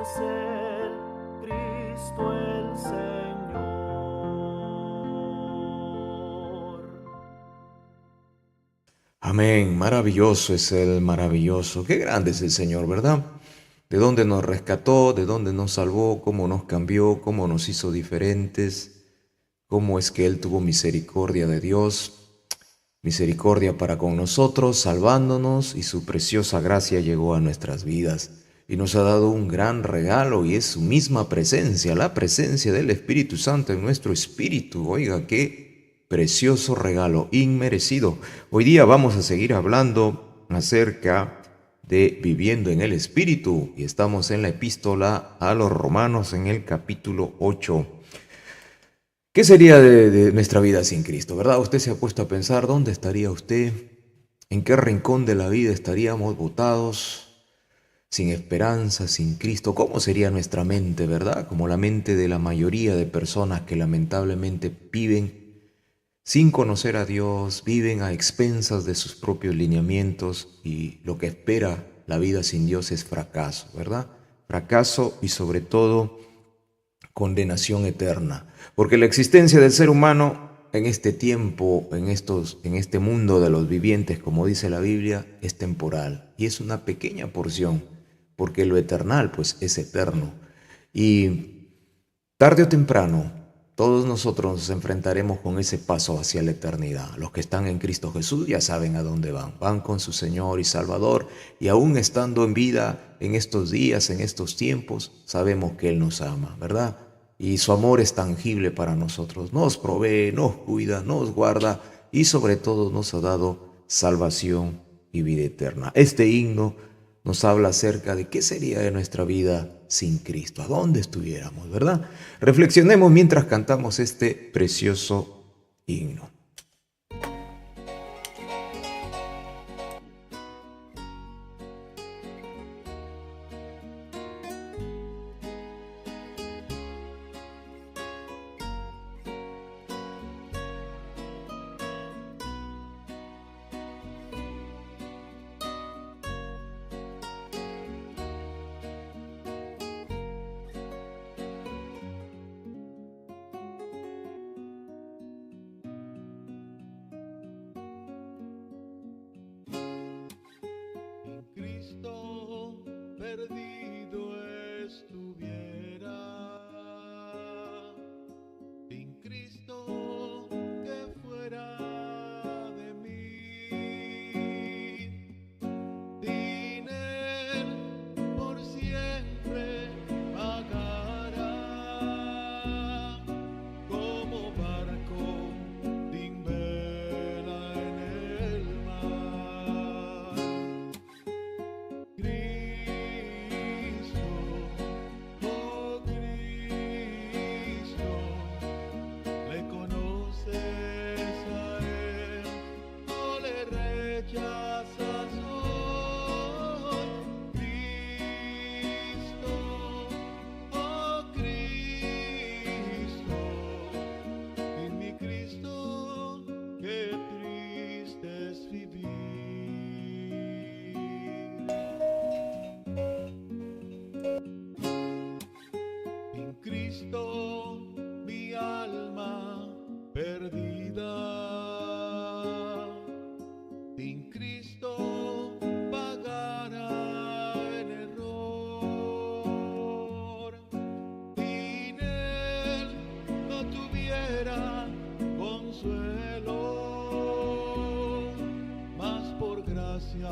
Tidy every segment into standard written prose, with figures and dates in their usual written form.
Es el Cristo el Señor. Amén. Maravilloso es el maravilloso. Qué grande es el Señor, ¿verdad? De dónde nos rescató, de dónde nos salvó, cómo nos cambió, cómo nos hizo diferentes, cómo es que Él tuvo misericordia de Dios, misericordia para con nosotros, salvándonos, y su preciosa gracia llegó a nuestras vidas. Y nos ha dado un gran regalo, y es su misma presencia, la presencia del Espíritu Santo en nuestro espíritu. Oiga, qué precioso regalo, inmerecido. Hoy día vamos a seguir hablando acerca de viviendo en el Espíritu, y estamos en la epístola a los Romanos en el capítulo 8. ¿Qué sería de nuestra vida sin Cristo, verdad? Usted se ha puesto a pensar, ¿dónde estaría usted? ¿En qué rincón de la vida estaríamos botados, sin esperanza, sin Cristo? ¿Cómo sería nuestra mente, verdad? Como la mente de la mayoría de personas que lamentablemente viven sin conocer a Dios, viven a expensas de sus propios lineamientos, y lo que espera la vida sin Dios es fracaso, ¿verdad? Fracaso y sobre todo condenación eterna, porque la existencia del ser humano en este tiempo, en este mundo de los vivientes, como dice la Biblia, es temporal, y es una pequeña porción, porque lo eternal pues es eterno. Y tarde o temprano todos nosotros nos enfrentaremos con ese paso hacia la eternidad. Los que están en Cristo Jesús ya saben a dónde van. Van con su Señor y Salvador, y aún estando en vida en estos días, en estos tiempos, sabemos que Él nos ama, ¿verdad? Y su amor es tangible para nosotros. Nos provee, nos cuida, nos guarda, y sobre todo nos ha dado salvación y vida eterna. Este himno nos habla acerca de qué sería de nuestra vida sin Cristo, a dónde estuviéramos, ¿verdad? Reflexionemos mientras cantamos este precioso himno. En Cristo perdido estuviera, sin Cristo que fuera de mí, sin Él por siempre vagará como barco sin vela en el mar. Cristo, oh Cristo, le conoces a Él, no le rechazas hoy. Cristo, oh Cristo, en mi Cristo, qué triste es vivir. En Cristo mi alma perdida, sin Cristo pagará el error, sin Él no tuviera consuelo, mas por gracia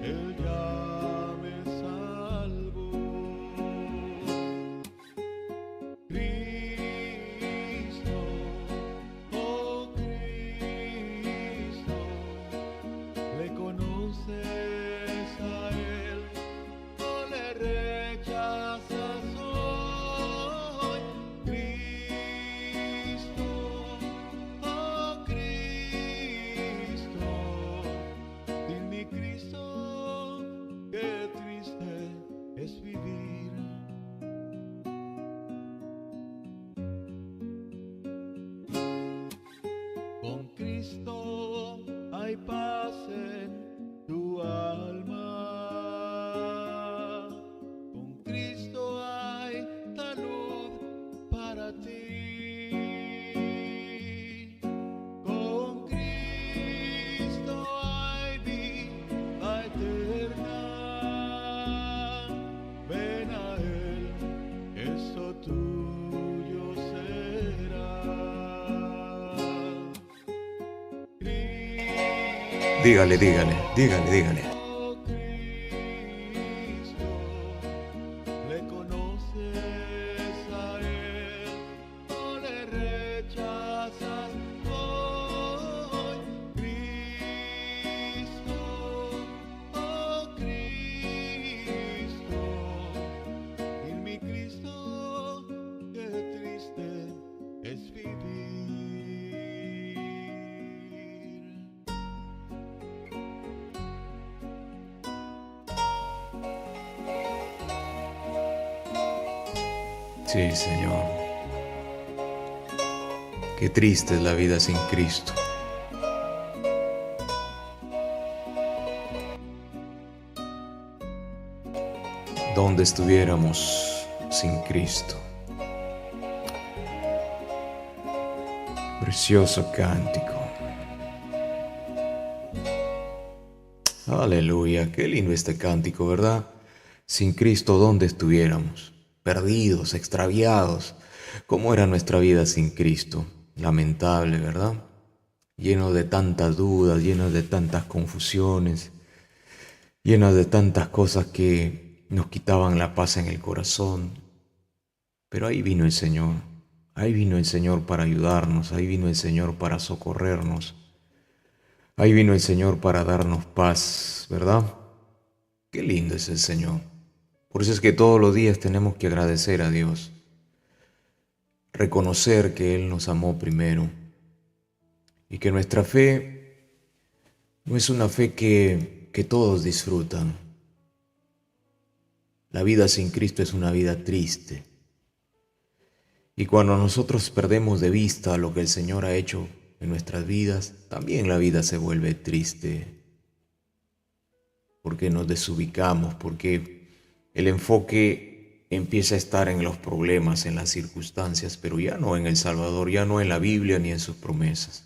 Él ya me salvó. Dígale, dígale, dígale, dígale. Oh Cristo, le conoces a Él o le rechazas hoy. Cristo, oh Cristo, en mi Cristo, qué triste es vivir. Sí, Señor. Qué triste es la vida sin Cristo. ¿Dónde estuviéramos sin Cristo? Precioso cántico. Aleluya, qué lindo este cántico, ¿verdad? Sin Cristo, ¿dónde estuviéramos? Perdidos, extraviados. ¿Cómo era nuestra vida sin Cristo? Lamentable, ¿verdad? Lleno de tantas dudas, lleno de tantas confusiones, lleno de tantas cosas que nos quitaban la paz en el corazón. Pero ahí vino el Señor. Ahí vino el Señor para ayudarnos, ahí vino el Señor para socorrernos, ahí vino el Señor para darnos paz, ¿verdad? Qué lindo es el Señor. Por eso es que todos los días tenemos que agradecer a Dios, reconocer que Él nos amó primero y que nuestra fe no es una fe que todos disfrutan. La vida sin Cristo es una vida triste. Y cuando nosotros perdemos de vista lo que el Señor ha hecho en nuestras vidas, también la vida se vuelve triste. Porque nos desubicamos, porque el enfoque empieza a estar en los problemas, en las circunstancias, pero ya no en el Salvador, ya no en la Biblia ni en sus promesas.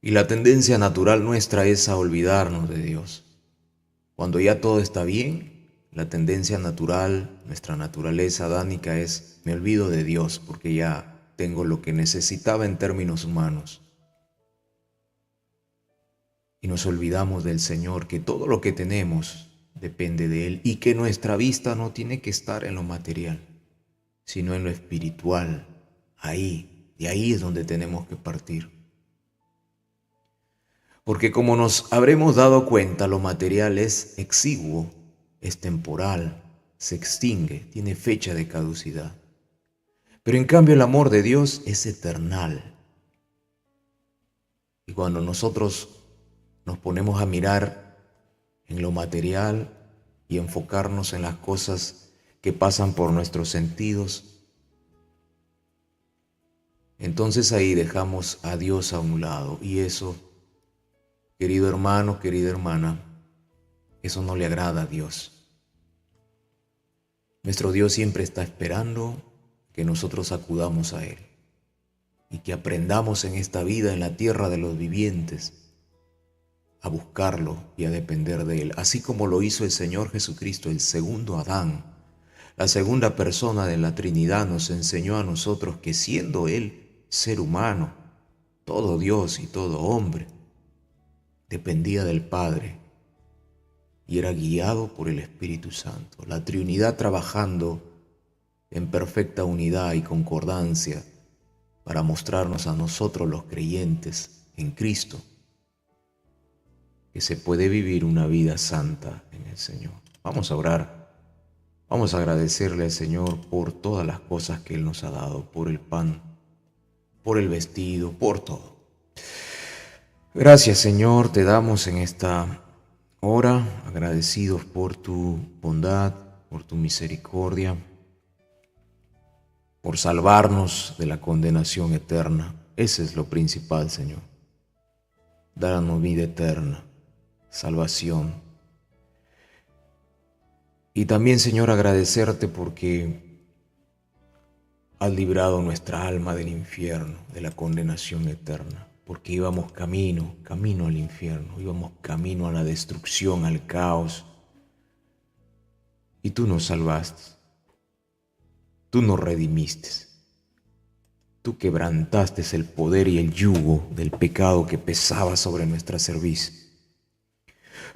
Y la tendencia natural nuestra es a olvidarnos de Dios. Cuando ya todo está bien, la tendencia natural, nuestra naturaleza adánica es, me olvido de Dios porque ya tengo lo que necesitaba en términos humanos. Y nos olvidamos del Señor, que todo lo que tenemos depende de Él y que nuestra vista no tiene que estar en lo material, sino en lo espiritual. Ahí, de ahí es donde tenemos que partir. Porque como nos habremos dado cuenta, lo material es exiguo, es temporal, se extingue, tiene fecha de caducidad. Pero en cambio el amor de Dios es eternal. Y cuando nosotros nos ponemos a mirar en lo material y enfocarnos en las cosas que pasan por nuestros sentidos, entonces ahí dejamos a Dios a un lado. Y eso, querido hermano, querida hermana, eso no le agrada a Dios. Nuestro Dios siempre está esperando que nosotros acudamos a Él y que aprendamos en esta vida, en la tierra de los vivientes, a buscarlo y a depender de Él, así como lo hizo el Señor Jesucristo, el segundo Adán. La segunda persona de la Trinidad nos enseñó a nosotros que siendo Él ser humano, todo Dios y todo hombre, dependía del Padre y era guiado por el Espíritu Santo. La Trinidad trabajando en perfecta unidad y concordancia para mostrarnos a nosotros los creyentes en Cristo que se puede vivir una vida santa en el Señor. Vamos a orar, vamos a agradecerle al Señor por todas las cosas que Él nos ha dado, por el pan, por el vestido, por todo. Gracias, Señor, te damos en esta hora, agradecidos por tu bondad, por tu misericordia, por salvarnos de la condenación eterna. Ese es lo principal, Señor. Darnos vida eterna, salvación. Y también, Señor, agradecerte porque has librado nuestra alma del infierno, de la condenación eterna, porque íbamos camino al infierno, íbamos camino a la destrucción, al caos. Y tú nos salvaste, tú nos redimiste. Tú quebrantaste el poder y el yugo del pecado que pesaba sobre nuestra cerviz.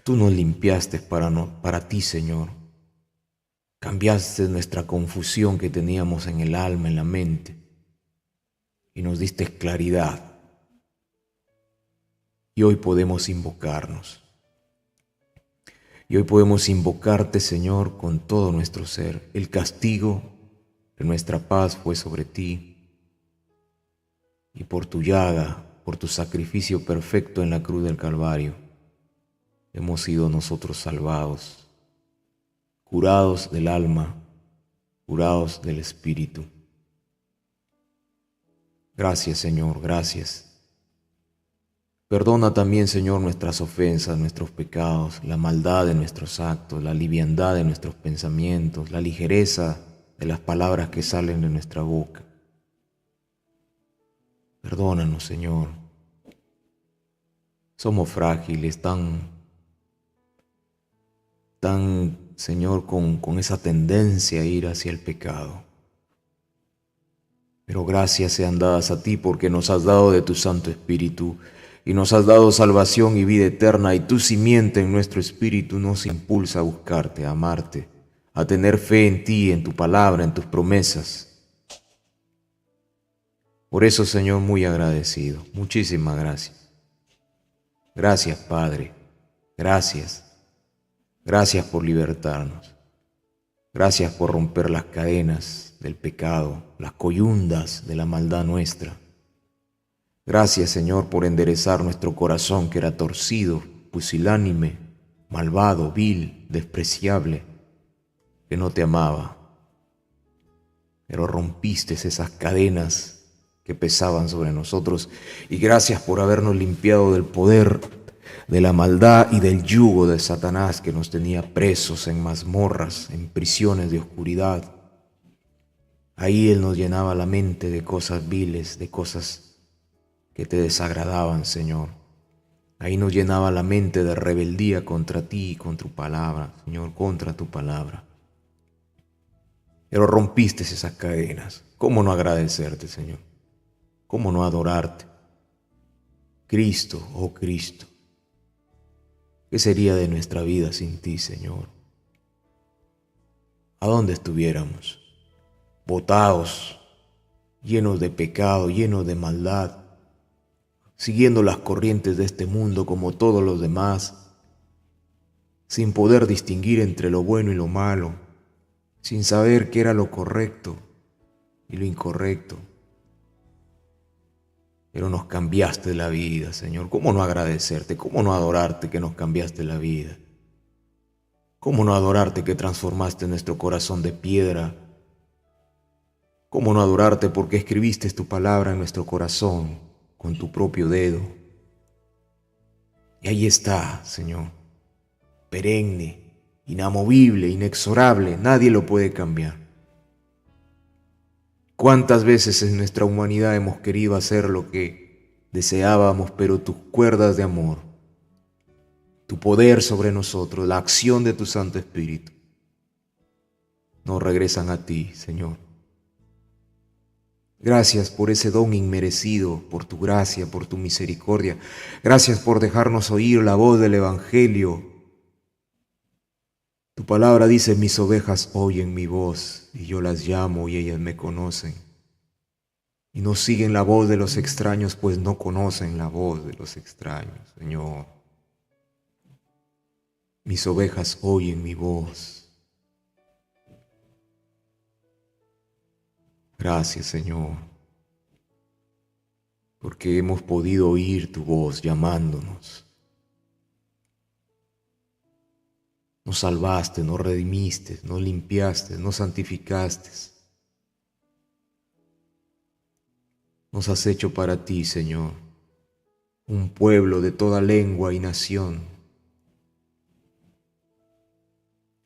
Tú nos limpiaste para ti, Señor. Cambiaste nuestra confusión que teníamos en el alma, en la mente, y nos diste claridad. Y hoy podemos invocarnos. Y hoy podemos invocarte, Señor, con todo nuestro ser. El castigo de nuestra paz fue sobre ti. Y por tu llaga, por tu sacrificio perfecto en la cruz del Calvario, hemos sido nosotros salvados, curados del alma, curados del espíritu. Gracias, Señor, gracias. Perdona también, Señor, nuestras ofensas, nuestros pecados, la maldad de nuestros actos, la liviandad de nuestros pensamientos, la ligereza de las palabras que salen de nuestra boca. Perdónanos, Señor. Somos frágiles, Señor, con esa tendencia a ir hacia el pecado. Pero gracias sean dadas a ti porque nos has dado de tu Santo Espíritu y nos has dado salvación y vida eterna, y tu simiente en nuestro espíritu nos impulsa a buscarte, a amarte, a tener fe en ti, en tu palabra, en tus promesas. Por eso, Señor, muy agradecido. Muchísimas gracias. Gracias, Padre. Gracias. Gracias por libertarnos. Gracias por romper las cadenas del pecado, las coyundas de la maldad nuestra. Gracias, Señor, por enderezar nuestro corazón que era torcido, pusilánime, malvado, vil, despreciable, que no te amaba. Pero rompiste esas cadenas que pesaban sobre nosotros, y gracias por habernos limpiado del poder, de la maldad y del yugo de Satanás que nos tenía presos en mazmorras, en prisiones de oscuridad. Ahí Él nos llenaba la mente de cosas viles, de cosas que te desagradaban, Señor. Ahí nos llenaba la mente de rebeldía contra ti y contra tu palabra, Señor, contra tu palabra. Pero rompiste esas cadenas. ¿Cómo no agradecerte, Señor? ¿Cómo no adorarte? Cristo, oh Cristo, ¿qué sería de nuestra vida sin ti, Señor? ¿A dónde estuviéramos? Botados, llenos de pecado, llenos de maldad, siguiendo las corrientes de este mundo como todos los demás, sin poder distinguir entre lo bueno y lo malo, sin saber qué era lo correcto y lo incorrecto. Pero nos cambiaste la vida, Señor. ¿Cómo no agradecerte? ¿Cómo no adorarte que nos cambiaste la vida? ¿Cómo no adorarte que transformaste nuestro corazón de piedra? ¿Cómo no adorarte porque escribiste tu palabra en nuestro corazón con tu propio dedo? Y ahí está, Señor, perenne, inamovible, inexorable. Nadie lo puede cambiar. ¿Cuántas veces en nuestra humanidad hemos querido hacer lo que deseábamos, pero tus cuerdas de amor, tu poder sobre nosotros, la acción de tu Santo Espíritu, nos regresan a ti, Señor? Gracias por ese don inmerecido, por tu gracia, por tu misericordia. Gracias por dejarnos oír la voz del Evangelio. Tu palabra dice: mis ovejas oyen mi voz, y yo las llamo y ellas me conocen. Y no siguen la voz de los extraños, pues no conocen la voz de los extraños, Señor. Mis ovejas oyen mi voz. Gracias, Señor, porque hemos podido oír tu voz llamándonos. Nos salvaste, nos redimiste, nos limpiaste, nos santificaste. Nos has hecho para ti, Señor, un pueblo de toda lengua y nación.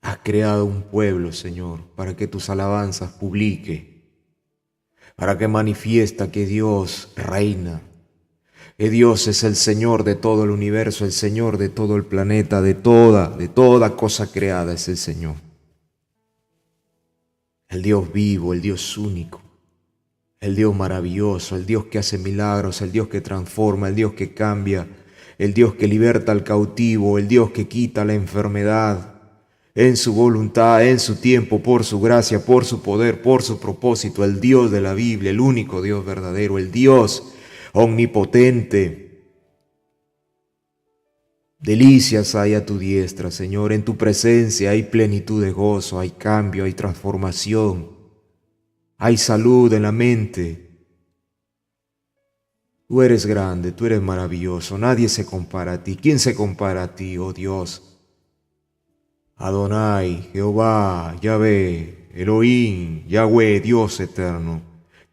Has creado un pueblo, Señor, para que tus alabanzas publique, para que manifiesta que Dios reina, que Dios es el Señor de todo el universo, el Señor de todo el planeta, de toda cosa creada es el Señor. El Dios vivo, el Dios único, el Dios maravilloso, el Dios que hace milagros, el Dios que transforma, el Dios que cambia, el Dios que liberta al cautivo, el Dios que quita la enfermedad, en su voluntad, en su tiempo, por su gracia, por su poder, por su propósito, el Dios de la Biblia, el único Dios verdadero, el Dios omnipotente. Delicias hay a tu diestra, Señor, en tu presencia hay plenitud de gozo, hay cambio, hay transformación, hay salud en la mente. Tú eres grande, tú eres maravilloso, nadie se compara a ti. ¿Quién se compara a ti, oh Dios? Adonai, Jehová, Yahvé, Elohim, Yahweh, Dios eterno.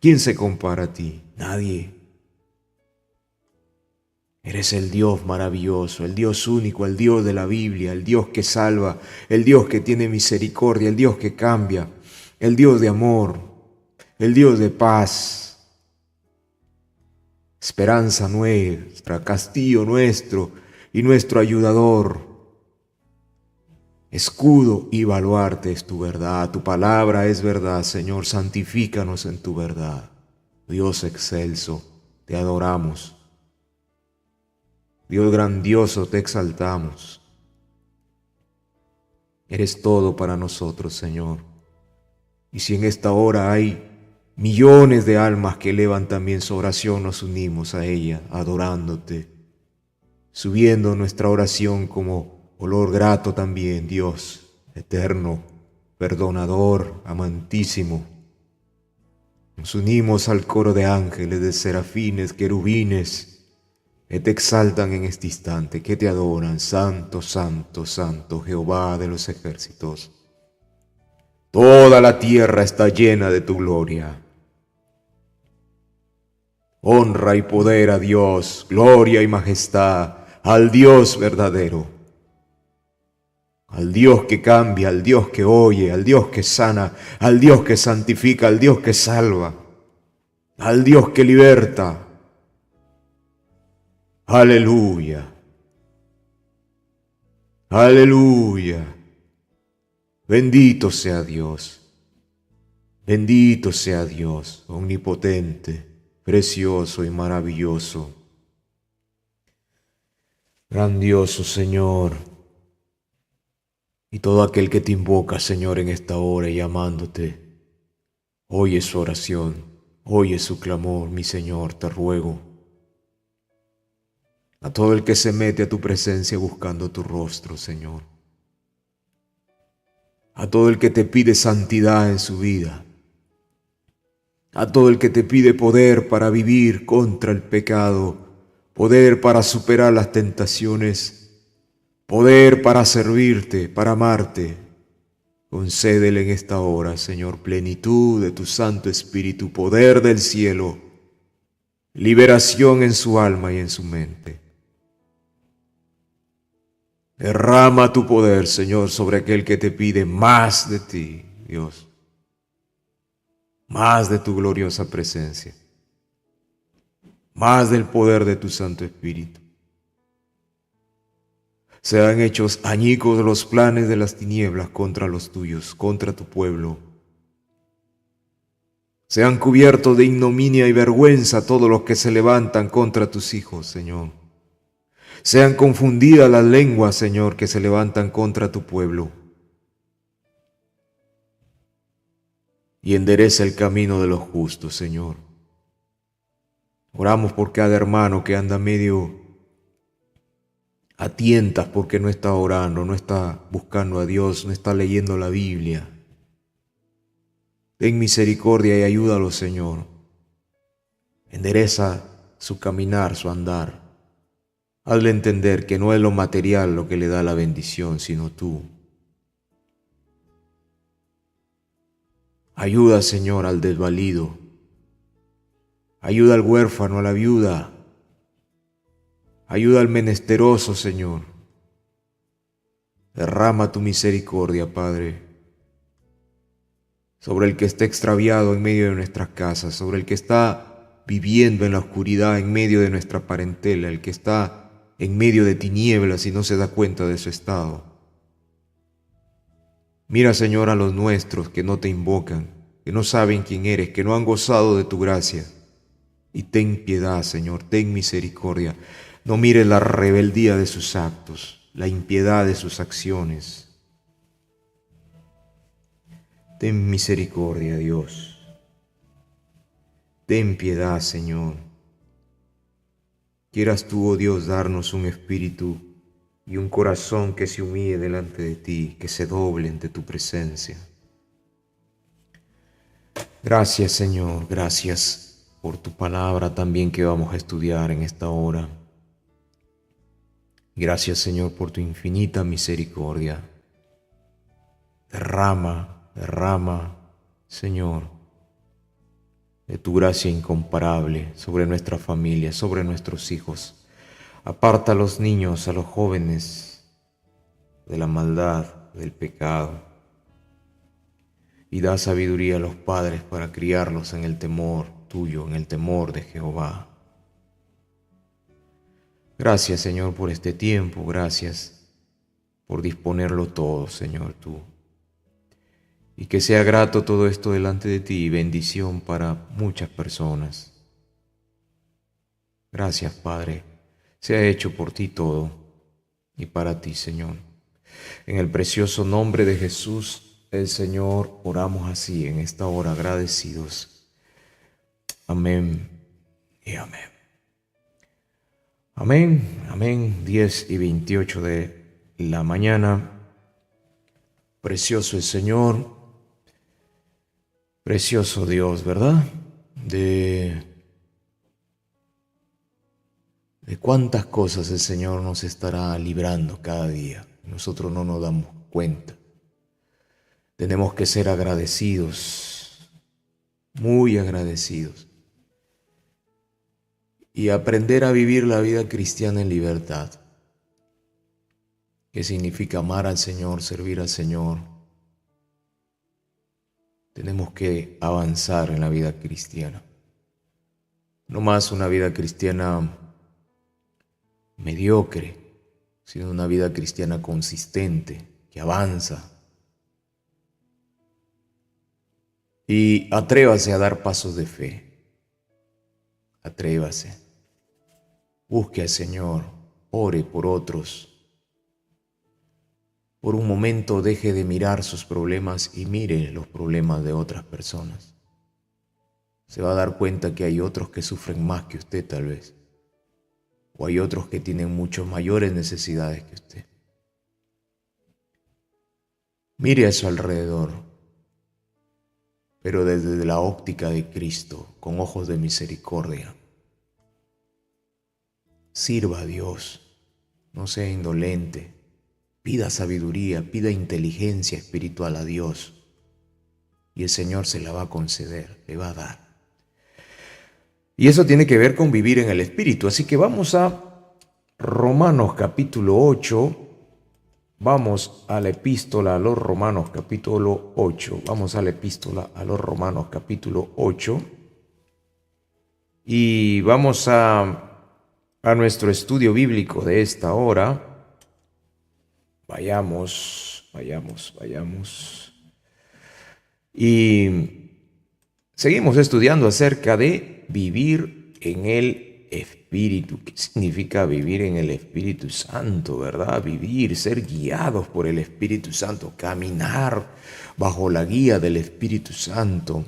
¿Quién se compara a ti? Nadie. Eres el Dios maravilloso, el Dios único, el Dios de la Biblia, el Dios que salva, el Dios que tiene misericordia, el Dios que cambia, el Dios de amor, el Dios de paz. Esperanza nuestra, castillo nuestro y nuestro ayudador. Escudo y baluarte es tu verdad, tu palabra es verdad, Señor, santifícanos en tu verdad. Dios excelso, te adoramos. Dios grandioso, te exaltamos. Eres todo para nosotros, Señor. Y si en esta hora hay millones de almas que elevan también su oración, nos unimos a ella, adorándote, subiendo nuestra oración como olor grato también, Dios eterno, perdonador, amantísimo. Nos unimos al coro de ángeles, de serafines, querubines, que te exaltan en este instante, que te adoran, Santo, Santo, Santo, Jehová de los ejércitos. Toda la tierra está llena de tu gloria. Honra y poder a Dios, gloria y majestad al Dios verdadero, al Dios que cambia, al Dios que oye, al Dios que sana, al Dios que santifica, al Dios que salva, al Dios que liberta. Aleluya, aleluya. Bendito sea Dios, bendito sea Dios, omnipotente, precioso y maravilloso. Grandioso Señor, y todo aquel que te invoca, Señor, en esta hora llamándote, oye su oración, oye su clamor, mi Señor, te ruego. A todo el que se mete a tu presencia buscando tu rostro, Señor. A todo el que te pide santidad en su vida. A todo el que te pide poder para vivir contra el pecado, poder para superar las tentaciones, poder para servirte, para amarte. Concédele en esta hora, Señor, plenitud de tu Santo Espíritu, poder del cielo, liberación en su alma y en su mente. Derrama tu poder, Señor, sobre aquel que te pide más de ti, Dios. Más de tu gloriosa presencia. Más del poder de tu Santo Espíritu. Sean hechos añicos los planes de las tinieblas contra los tuyos, contra tu pueblo. Sean cubiertos de ignominia y vergüenza todos los que se levantan contra tus hijos, Señor. Sean confundidas las lenguas, Señor, que se levantan contra tu pueblo. Y endereza el camino de los justos, Señor. Oramos por cada hermano que anda medio a tientas porque no está orando, no está buscando a Dios, no está leyendo la Biblia. Ten misericordia y ayúdalo, Señor. Endereza su caminar, su andar. Hazle entender que no es lo material lo que le da la bendición, sino tú. Ayuda, Señor, al desvalido. Ayuda al huérfano, a la viuda. Ayuda al menesteroso, Señor. Derrama tu misericordia, Padre, sobre el que está extraviado en medio de nuestras casas, sobre el que está viviendo en la oscuridad en medio de nuestra parentela, el que está en medio de tinieblas y no se da cuenta de su estado. Mira, Señor, a los nuestros que no te invocan, que no saben quién eres, que no han gozado de tu gracia. Y ten piedad, Señor, ten misericordia. No mires la rebeldía de sus actos, la impiedad de sus acciones. Ten misericordia, Dios. Ten piedad, Señor. Quieras tú, oh Dios, darnos un espíritu y un corazón que se humille delante de ti, que se doble ante tu presencia. Gracias, Señor, gracias por tu palabra también que vamos a estudiar en esta hora. Gracias, Señor, por tu infinita misericordia. Derrama, Señor, de tu gracia incomparable sobre nuestra familia, sobre nuestros hijos. Aparta a los niños, a los jóvenes de la maldad, del pecado, y da sabiduría a los padres para criarlos en el temor tuyo, en el temor de Jehová. Gracias, Señor, por este tiempo, gracias por disponerlo todo, Señor, tú. Y que sea grato todo esto delante de ti y bendición para muchas personas. Gracias, Padre. Sea hecho por ti todo y para ti, Señor. En el precioso nombre de Jesús, el Señor, oramos así en esta hora agradecidos. Amén y amén. Amén, amén. 10:28 de la mañana. Precioso el Señor. Precioso Dios, ¿verdad? De cuántas cosas el Señor nos estará librando cada día. Nosotros no nos damos cuenta. Tenemos que ser agradecidos, muy agradecidos. Y aprender a vivir la vida cristiana en libertad. ¿Qué significa amar al Señor, servir al Señor? Tenemos que avanzar en la vida cristiana. No más una vida cristiana mediocre, sino una vida cristiana consistente, que avanza. Y atrévase a dar pasos de fe. Atrévase. Busque al Señor, ore por otros. Por un momento deje de mirar sus problemas y mire los problemas de otras personas. Se va a dar cuenta que hay otros que sufren más que usted tal vez. O hay otros que tienen mucho mayores necesidades que usted. Mire a su alrededor, pero desde la óptica de Cristo, con ojos de misericordia. Sirva a Dios, no sea indolente. Pida sabiduría, pida inteligencia espiritual a Dios y el Señor se la va a conceder, le va a dar. Y eso tiene que ver con vivir en el Espíritu. Así que vamos a Romanos capítulo 8. Vamos a la epístola a los Romanos capítulo 8. Vamos a la epístola a los Romanos capítulo 8. Y vamos a nuestro estudio bíblico de esta hora. Vayamos. Y seguimos estudiando acerca de vivir en el Espíritu. ¿Qué significa vivir en el Espíritu Santo, verdad? Vivir, ser guiados por el Espíritu Santo, caminar bajo la guía del Espíritu Santo.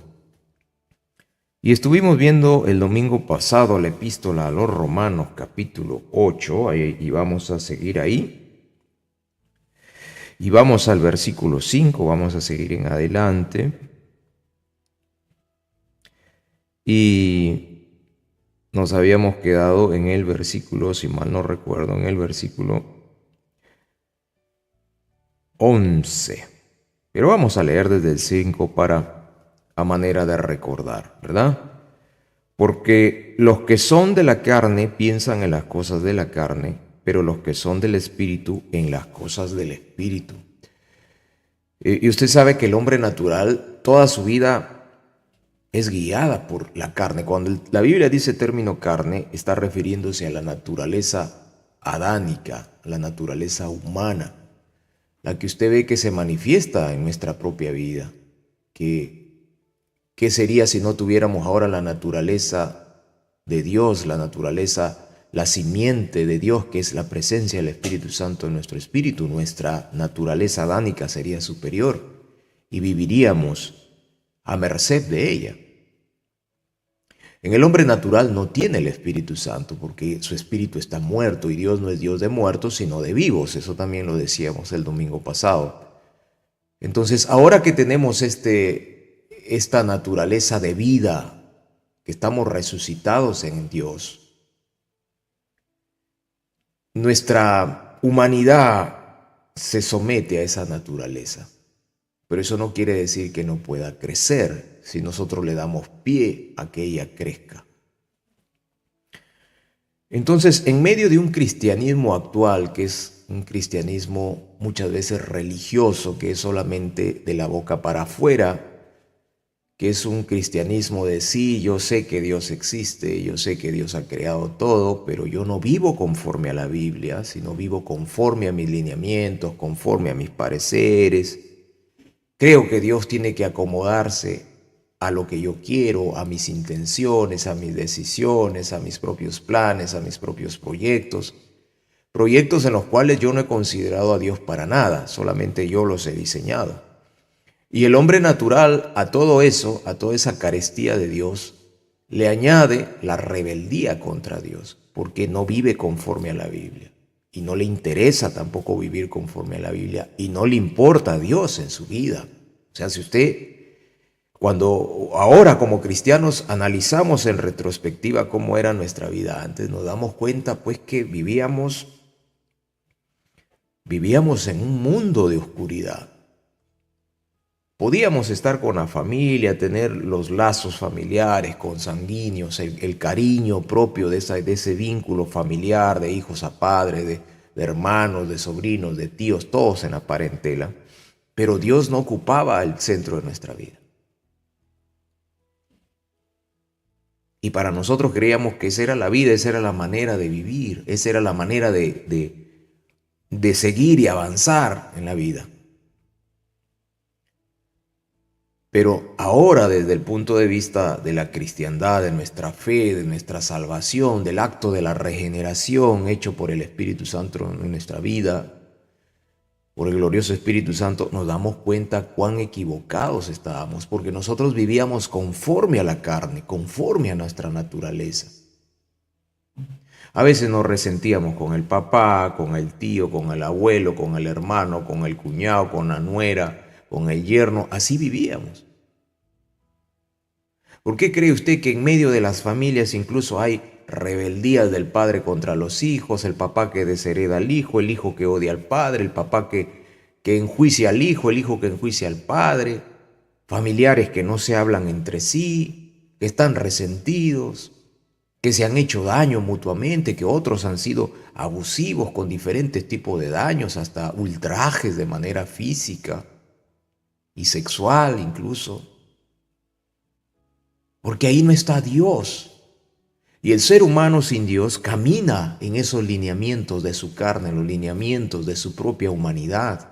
Y estuvimos viendo el domingo pasado la epístola a los Romanos capítulo 8, y vamos a seguir ahí. Y vamos al versículo 5, vamos a seguir en adelante. Y nos habíamos quedado en el versículo, si mal no recuerdo, en el versículo 11. Pero vamos a leer desde el 5 a manera de recordar, ¿verdad? Porque los que son de la carne piensan en las cosas de la carne, pero los que son del Espíritu en las cosas del Espíritu. Y usted sabe que el hombre natural, toda su vida es guiada por la carne. Cuando la Biblia dice término carne, está refiriéndose a la naturaleza adánica, a la naturaleza humana, la que usted ve que se manifiesta en nuestra propia vida, que ¿Qué sería si no tuviéramos ahora la naturaleza de Dios, la naturaleza, la simiente de Dios, que es la presencia del Espíritu Santo en nuestro espíritu? Nuestra naturaleza adánica sería superior y viviríamos a merced de ella. En el hombre natural no tiene el Espíritu Santo porque su espíritu está muerto y Dios no es Dios de muertos sino de vivos. Eso también lo decíamos el domingo pasado. Entonces, ahora que tenemos esta naturaleza de vida, que estamos resucitados en Dios, nuestra humanidad se somete a esa naturaleza. Pero eso no quiere decir que no pueda crecer si nosotros le damos pie a que ella crezca. Entonces, en medio de un cristianismo actual, que es un cristianismo muchas veces religioso, que es solamente de la boca para afuera, que es un cristianismo de sí, yo sé que Dios existe, yo sé que Dios ha creado todo, pero yo no vivo conforme a la Biblia, sino vivo conforme a mis lineamientos, conforme a mis pareceres. Creo que Dios tiene que acomodarse a lo que yo quiero, a mis intenciones, a mis decisiones, a mis propios planes, a mis propios proyectos. Proyectos en los cuales yo no he considerado a Dios para nada, solamente yo los he diseñado. Y el hombre natural a todo eso, a toda esa carestía de Dios, le añade la rebeldía contra Dios, porque no vive conforme a la Biblia. Y no le interesa tampoco vivir conforme a la Biblia y no le importa a Dios en su vida. O sea, si usted, cuando ahora como cristianos analizamos en retrospectiva cómo era nuestra vida antes, nos damos cuenta pues que vivíamos en un mundo de oscuridad. Podíamos estar con la familia, tener los lazos familiares, consanguíneos, el cariño propio de ese vínculo familiar, de hijos a padres, de hermanos, de sobrinos, de tíos, todos en la parentela. Pero Dios no ocupaba el centro de nuestra vida. Y para nosotros creíamos que esa era la vida, esa era la manera de vivir, esa era la manera de seguir y avanzar en la vida. Pero ahora, desde el punto de vista de la cristiandad, de nuestra fe, de nuestra salvación, del acto de la regeneración hecho por el Espíritu Santo en nuestra vida, por el glorioso Espíritu Santo, nos damos cuenta cuán equivocados estábamos, porque nosotros vivíamos conforme a la carne, conforme a nuestra naturaleza. A veces nos resentíamos con el papá, con el tío, con el abuelo, con el hermano, con el cuñado, con la nuera, con el yerno. Así vivíamos. ¿Por qué cree usted que en medio de las familias incluso hay rebeldías del padre contra los hijos, el papá que deshereda al hijo, el hijo que odia al padre, el papá que enjuicia al hijo, el hijo que enjuicia al padre, familiares que no se hablan entre sí, que están resentidos, que se han hecho daño mutuamente, que otros han sido abusivos con diferentes tipos de daños, hasta ultrajes de manera física y sexual incluso? Porque ahí no está Dios. Y el ser humano sin Dios camina en esos lineamientos de su carne, los lineamientos de su propia humanidad.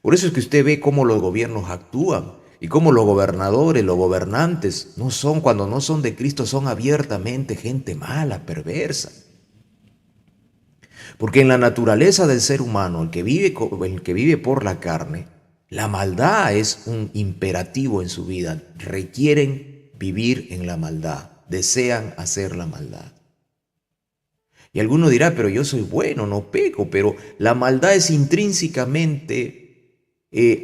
Por eso es que usted ve cómo los gobiernos actúan y cómo los gobernadores, los gobernantes, cuando no son de Cristo, son abiertamente gente mala, perversa. Porque en la naturaleza del ser humano, el que vive por la carne, la maldad es un imperativo en su vida. Requieren vivir en la maldad, desean hacer la maldad. Y alguno dirá, pero yo soy bueno, no peco, pero la maldad es intrínsecamente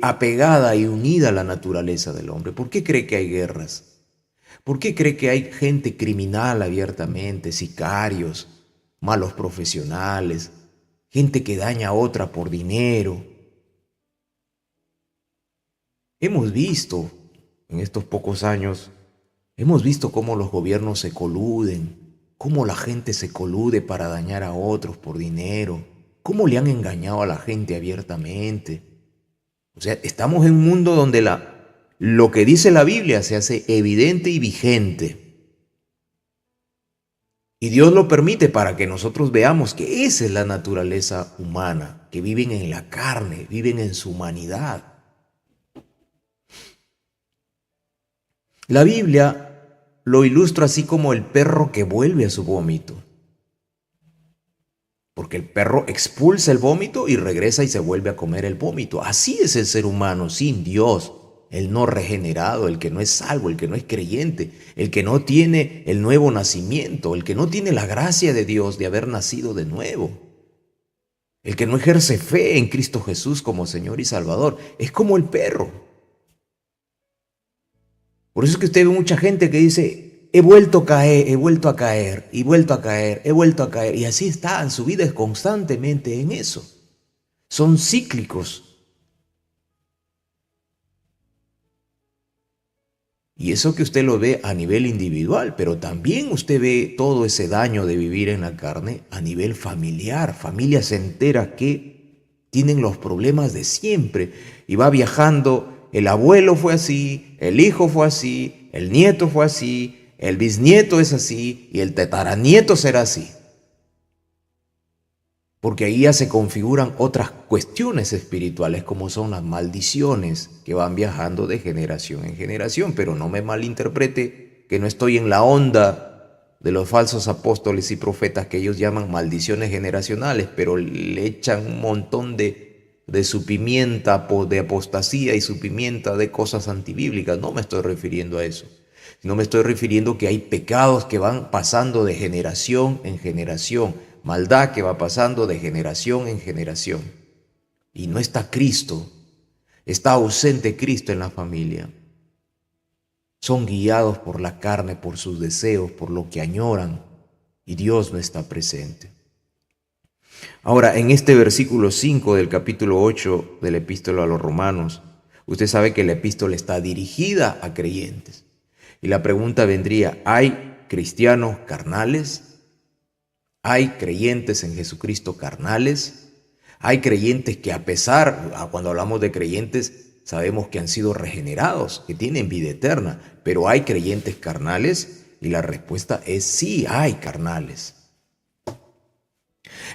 apegada y unida a la naturaleza del hombre. ¿Por qué cree que hay guerras? ¿Por qué cree que hay gente criminal abiertamente, sicarios, malos profesionales, gente que daña a otra por dinero? Hemos visto en estos pocos años, hemos visto cómo los gobiernos se coluden, cómo la gente se colude para dañar a otros por dinero, cómo le han engañado a la gente abiertamente. O sea, estamos en un mundo donde lo que dice la Biblia se hace evidente y vigente. Y Dios lo permite para que nosotros veamos que esa es la naturaleza humana, que viven en la carne, viven en su humanidad. La Biblia lo ilustra así como el perro que vuelve a su vómito. Porque el perro expulsa el vómito y regresa y se vuelve a comer el vómito. Así es el ser humano sin Dios, el no regenerado, el que no es salvo, el que no es creyente, el que no tiene el nuevo nacimiento, el que no tiene la gracia de Dios de haber nacido de nuevo, el que no ejerce fe en Cristo Jesús como Señor y Salvador. Es como el perro. Por eso es que usted ve mucha gente que dice: he vuelto a caer, he vuelto a caer, y vuelto a caer, he vuelto a caer. Y así está, su vida es constantemente en eso. Son cíclicos. Y eso que usted lo ve a nivel individual, pero también usted ve todo ese daño de vivir en la carne a nivel familiar. Familias enteras que tienen los problemas de siempre y va viajando. El abuelo fue así, el hijo fue así, el nieto fue así, el bisnieto es así y el tataranieto será así. Porque ahí ya se configuran otras cuestiones espirituales como son las maldiciones que van viajando de generación en generación. Pero no me malinterprete que no estoy en la onda de los falsos apóstoles y profetas que ellos llaman maldiciones generacionales, pero le echan un montón de su pimienta de apostasía y su pimienta de cosas antibíblicas. No me estoy refiriendo a eso. No me estoy refiriendo que hay pecados que van pasando de generación en generación, maldad que va pasando de generación en generación. Y no está Cristo, está ausente Cristo en la familia. Son guiados por la carne, por sus deseos, por lo que añoran, y Dios no está presente. Ahora, en este versículo 5 del capítulo 8 de la epístola a los Romanos, usted sabe que la epístola está dirigida a creyentes. Y la pregunta vendría: ¿hay cristianos carnales? ¿Hay creyentes en Jesucristo carnales? ¿Hay creyentes que cuando hablamos de creyentes, sabemos que han sido regenerados, que tienen vida eterna, pero hay creyentes carnales? Y la respuesta es sí, hay carnales.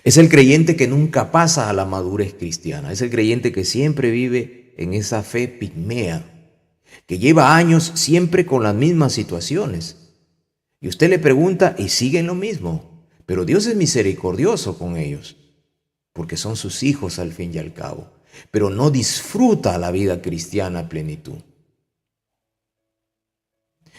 Es el creyente que nunca pasa a la madurez cristiana, es el creyente que siempre vive en esa fe pigmea, que lleva años siempre con las mismas situaciones. Y usted le pregunta y siguen lo mismo, pero Dios es misericordioso con ellos, porque son sus hijos al fin y al cabo, pero no disfruta la vida cristiana a plenitud.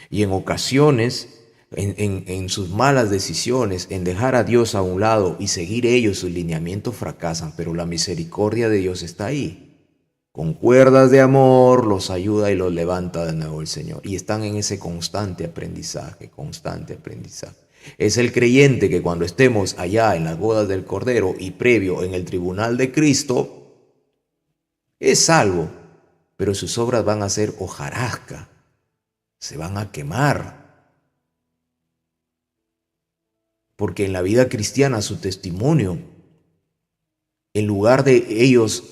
Y en ocasiones, en sus malas decisiones, en dejar a Dios a un lado y seguir ellos sus lineamientos, fracasan, pero la misericordia de Dios está ahí. Con cuerdas de amor los ayuda y los levanta de nuevo el Señor. Y están en ese constante aprendizaje, constante aprendizaje. Es el creyente que cuando estemos allá en las bodas del Cordero y previo en el tribunal de Cristo, es salvo, pero sus obras van a ser hojarasca, se van a quemar. Porque en la vida cristiana su testimonio, en lugar de ellos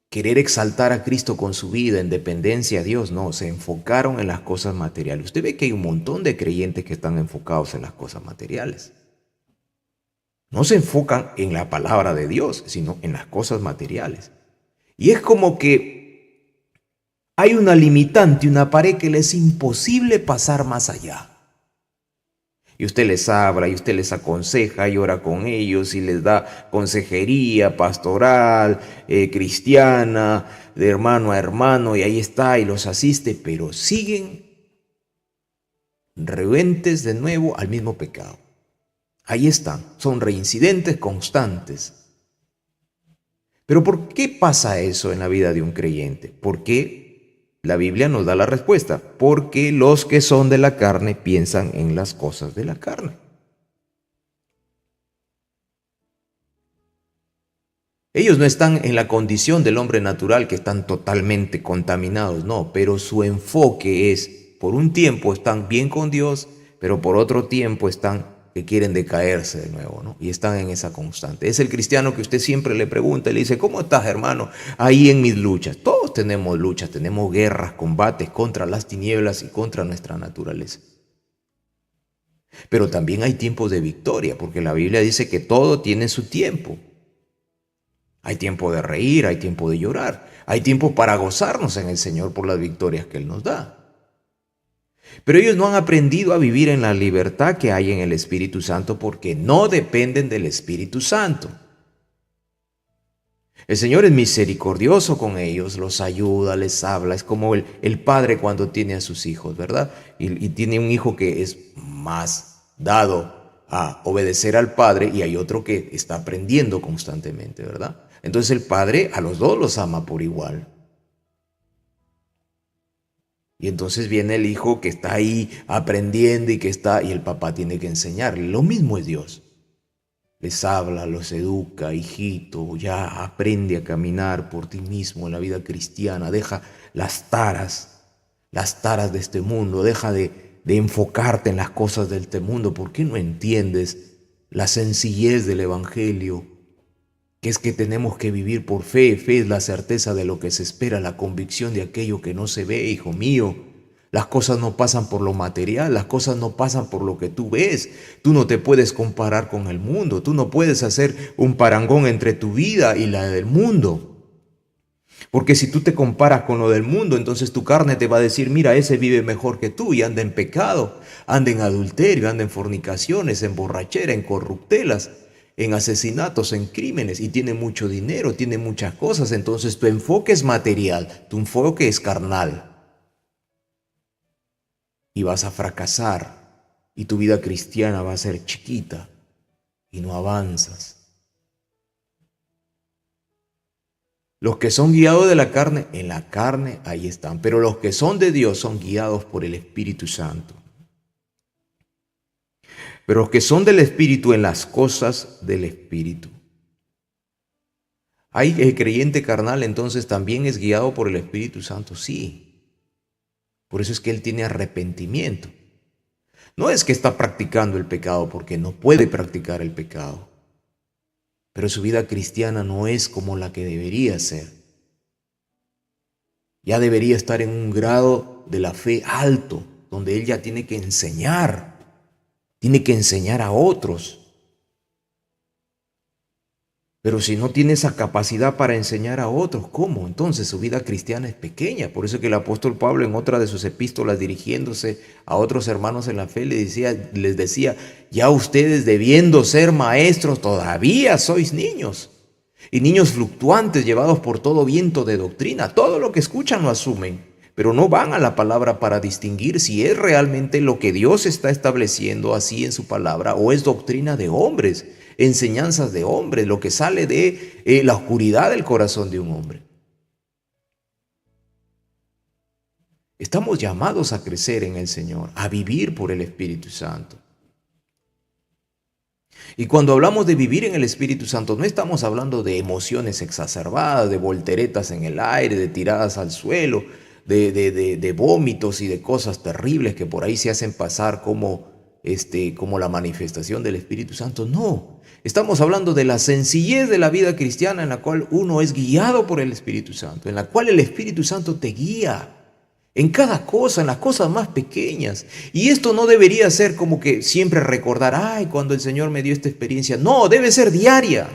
querer exaltar a Cristo con su vida en dependencia a Dios, no, se enfocaron en las cosas materiales. Usted ve que hay un montón de creyentes que están enfocados en las cosas materiales. No se enfocan en la palabra de Dios, sino en las cosas materiales. Y es como que hay una limitante, una pared que les es imposible pasar más allá. Y usted les habla, y usted les aconseja, y ora con ellos, y les da consejería pastoral, cristiana, de hermano a hermano, y ahí está, y los asiste, pero siguen renuentes de nuevo al mismo pecado. Ahí están, son reincidentes constantes. Pero ¿por qué pasa eso en la vida de un creyente? ¿Por qué? La Biblia nos da la respuesta: porque los que son de la carne piensan en las cosas de la carne. Ellos no están en la condición del hombre natural, que están totalmente contaminados, no, pero su enfoque es, por un tiempo están bien con Dios, pero por otro tiempo están que quieren decaerse de nuevo, ¿no? Y están en esa constante. Es el cristiano que usted siempre le pregunta y le dice: ¿cómo estás, hermano? Ahí en mis luchas. Todos tenemos luchas, tenemos guerras, combates contra las tinieblas y contra nuestra naturaleza. Pero también hay tiempos de victoria, porque la Biblia dice que todo tiene su tiempo. Hay tiempo de reír, hay tiempo de llorar, hay tiempo para gozarnos en el Señor por las victorias que Él nos da. Pero ellos no han aprendido a vivir en la libertad que hay en el Espíritu Santo porque no dependen del Espíritu Santo. El Señor es misericordioso con ellos, los ayuda, les habla. Es como el padre cuando tiene a sus hijos, ¿verdad? Y tiene un hijo que es más dado a obedecer al padre y hay otro que está aprendiendo constantemente, ¿verdad? Entonces el padre a los dos los ama por igual. Y entonces viene el hijo que está ahí aprendiendo y el papá tiene que enseñarle. Lo mismo es Dios. Les habla, los educa, hijito, ya aprende a caminar por ti mismo en la vida cristiana, deja las taras de este mundo, deja de enfocarte en las cosas de este mundo. ¿Por qué no entiendes la sencillez del Evangelio? Que es que tenemos que vivir por fe. Fe es la certeza de lo que se espera, la convicción de aquello que no se ve, hijo mío. Las cosas no pasan por lo material, las cosas no pasan por lo que tú ves. Tú no te puedes comparar con el mundo, tú no puedes hacer un parangón entre tu vida y la del mundo. Porque si tú te comparas con lo del mundo, entonces tu carne te va a decir, mira, ese vive mejor que tú y anda en pecado, anda en adulterio, anda en fornicaciones, en borrachera, en corruptelas, en asesinatos, en crímenes y tiene mucho dinero, tiene muchas cosas. Entonces tu enfoque es material, tu enfoque es carnal. Y vas a fracasar y tu vida cristiana va a ser chiquita y no avanzas. Los que son guiados de la carne, en la carne ahí están, pero los que son de Dios son guiados por el Espíritu Santo. Pero los que son del Espíritu en las cosas del Espíritu. Hay el creyente carnal entonces también es guiado por el Espíritu Santo, sí. Por eso es que él tiene arrepentimiento. No es que está practicando el pecado porque no puede practicar el pecado. Pero su vida cristiana no es como la que debería ser. Ya debería estar en un grado de la fe alto, donde él ya tiene que enseñar a otros. Pero si no tiene esa capacidad para enseñar a otros, ¿cómo? Entonces su vida cristiana es pequeña. Por eso que el apóstol Pablo en otra de sus epístolas dirigiéndose a otros hermanos en la fe les decía, ya ustedes debiendo ser maestros todavía sois niños. Y niños fluctuantes llevados por todo viento de doctrina. Todo lo que escuchan lo asumen, pero no van a la palabra para distinguir si es realmente lo que Dios está estableciendo así en su palabra o es doctrina de hombres. Enseñanzas de hombres, lo que sale de la oscuridad del corazón de un hombre. Estamos llamados a crecer en el Señor, a vivir por el Espíritu Santo. Y cuando hablamos de vivir en el Espíritu Santo, no estamos hablando de emociones exacerbadas, de volteretas en el aire, de tiradas al suelo, de vómitos y de cosas terribles que por ahí se hacen pasar como la manifestación del Espíritu Santo. No. Estamos hablando de la sencillez de la vida cristiana en la cual uno es guiado por el Espíritu Santo, en la cual el Espíritu Santo te guía en cada cosa, en las cosas más pequeñas. Y esto no debería ser como que siempre recordar, ay, cuando el Señor me dio esta experiencia. No, debe ser diaria.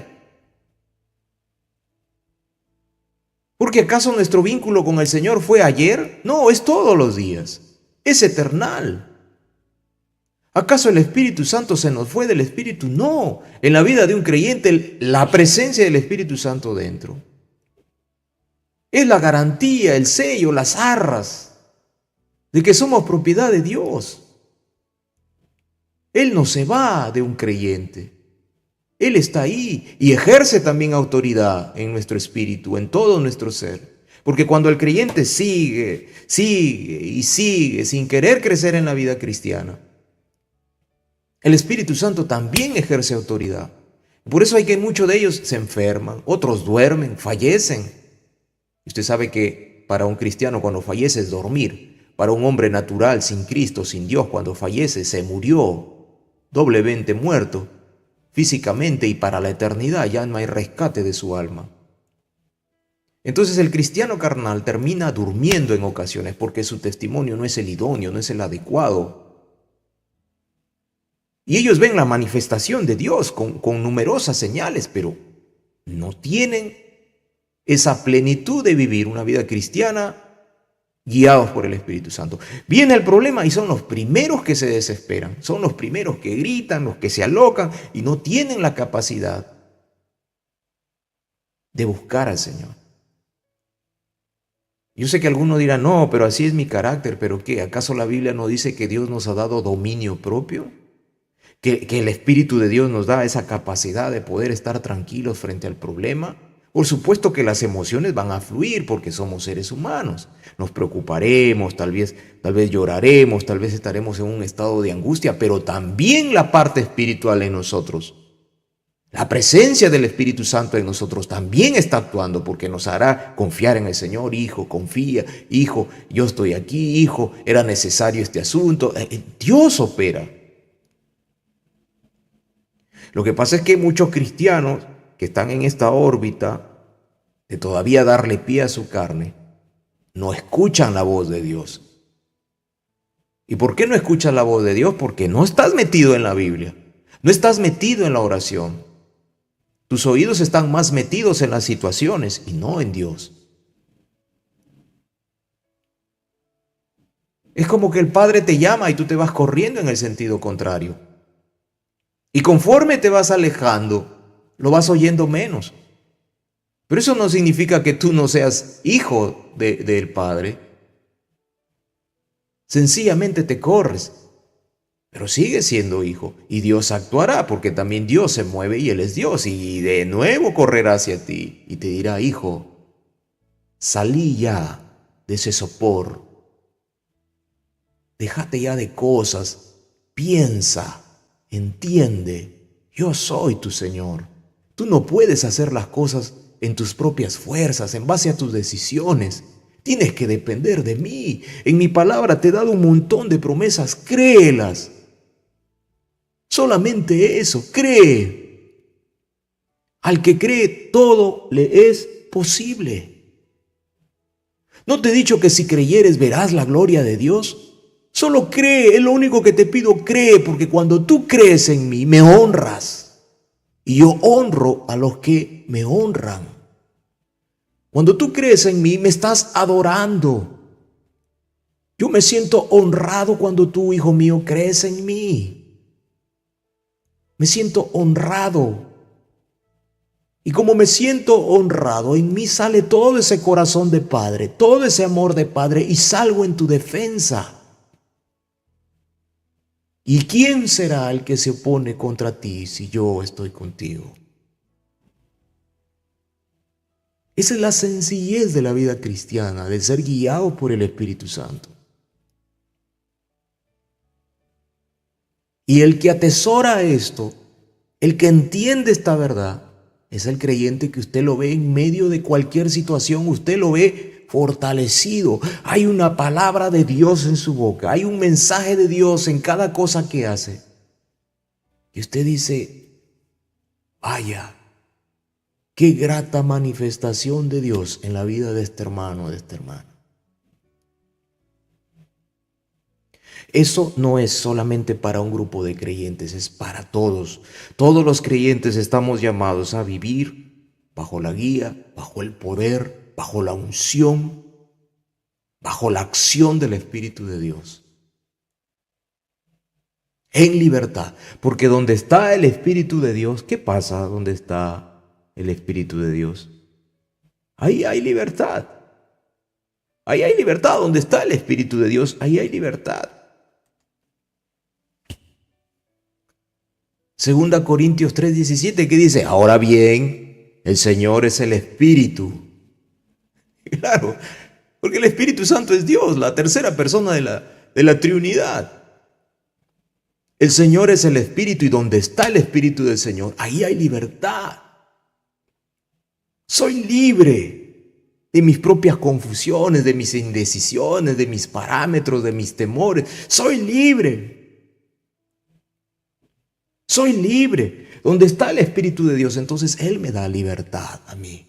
Porque ¿acaso nuestro vínculo con el Señor fue ayer? No, es todos los días. Es eternal. ¿Acaso el Espíritu Santo se nos fue del Espíritu? No. En la vida de un creyente, la presencia del Espíritu Santo dentro es la garantía, el sello, las arras de que somos propiedad de Dios. Él no se va de un creyente. Él está ahí y ejerce también autoridad en nuestro espíritu, en todo nuestro ser. Porque cuando el creyente sigue sin querer crecer en la vida cristiana, el Espíritu Santo también ejerce autoridad. Por eso hay que muchos de ellos se enferman, otros duermen, fallecen. Usted sabe que para un cristiano cuando fallece es dormir. Para un hombre natural, sin Cristo, sin Dios, cuando fallece se murió, doblemente muerto, físicamente y para la eternidad ya no hay rescate de su alma. Entonces el cristiano carnal termina durmiendo en ocasiones porque su testimonio no es el idóneo, no es el adecuado. Y ellos ven la manifestación de Dios con numerosas señales, pero no tienen esa plenitud de vivir una vida cristiana guiados por el Espíritu Santo. Viene el problema y son los primeros que se desesperan, son los primeros que gritan, los que se alocan y no tienen la capacidad de buscar al Señor. Yo sé que algunos dirán, no, pero así es mi carácter, pero ¿qué? ¿Acaso la Biblia no dice que Dios nos ha dado dominio propio? ¿Que el Espíritu de Dios nos da esa capacidad de poder estar tranquilos frente al problema? Por supuesto que las emociones van a fluir porque somos seres humanos. Nos preocuparemos, tal vez lloraremos, tal vez estaremos en un estado de angustia, pero también la parte espiritual en nosotros. La presencia del Espíritu Santo en nosotros también está actuando porque nos hará confiar en el Señor. Hijo, confía. Hijo, yo estoy aquí. Hijo, era necesario este asunto. Dios opera. Lo que pasa es que muchos cristianos que están en esta órbita de todavía darle pie a su carne, no escuchan la voz de Dios. ¿Y por qué no escuchas la voz de Dios? Porque no estás metido en la Biblia, no estás metido en la oración. Tus oídos están más metidos en las situaciones y no en Dios. Es como que el Padre te llama y tú te vas corriendo en el sentido contrario. Y conforme te vas alejando, lo vas oyendo menos. Pero eso no significa que tú no seas hijo del Padre. Sencillamente te corres, pero sigues siendo hijo. Y Dios actuará, porque también Dios se mueve y Él es Dios. Y de nuevo correrá hacia ti y te dirá, hijo, salí ya de ese sopor. Déjate ya de cosas. Piensa, entiende, yo soy tu Señor. Tú no puedes hacer las cosas en tus propias fuerzas, en base a tus decisiones. Tienes que depender de mí. En mi palabra te he dado un montón de promesas, créelas. Solamente eso, cree. Al que cree, todo le es posible. ¿No te he dicho que si creyeres verás la gloria de Dios? Solo cree, es lo único que te pido, cree, porque cuando tú crees en mí, me honras. Y yo honro a los que me honran. Cuando tú crees en mí, me estás adorando. Yo me siento honrado cuando tú, hijo mío, crees en mí. Me siento honrado. Y como me siento honrado, en mí sale todo ese corazón de padre, todo ese amor de padre, y salgo en tu defensa. ¿Y quién será el que se opone contra ti si yo estoy contigo? Esa es la sencillez de la vida cristiana, de ser guiado por el Espíritu Santo. Y el que atesora esto, el que entiende esta verdad, es el creyente que usted lo ve en medio de cualquier situación, usted lo ve fortalecido. Hay una palabra de Dios en su boca, hay un mensaje de Dios en cada cosa que hace. Y usted dice, vaya, qué grata manifestación de Dios en la vida de este hermano o de esta hermana. Eso no es solamente para un grupo de creyentes, es para todos. Todos los creyentes estamos llamados a vivir bajo la guía, bajo el poder, bajo la unción, bajo la acción del Espíritu de Dios. En libertad, porque donde está el Espíritu de Dios, ¿qué pasa donde está el Espíritu de Dios? Ahí hay libertad. Ahí hay libertad. Donde está el Espíritu de Dios, ahí hay libertad. 2 Corintios 3:17, que dice, ahora bien, el Señor es el Espíritu. Claro, porque el Espíritu Santo es Dios, la tercera persona de la Trinidad. El Señor es el Espíritu, y donde está el Espíritu del Señor, ahí hay libertad. Soy libre de mis propias confusiones, de mis indecisiones, de mis parámetros, de mis temores. Soy libre. Soy libre. Donde está el Espíritu de Dios, entonces Él me da libertad a mí.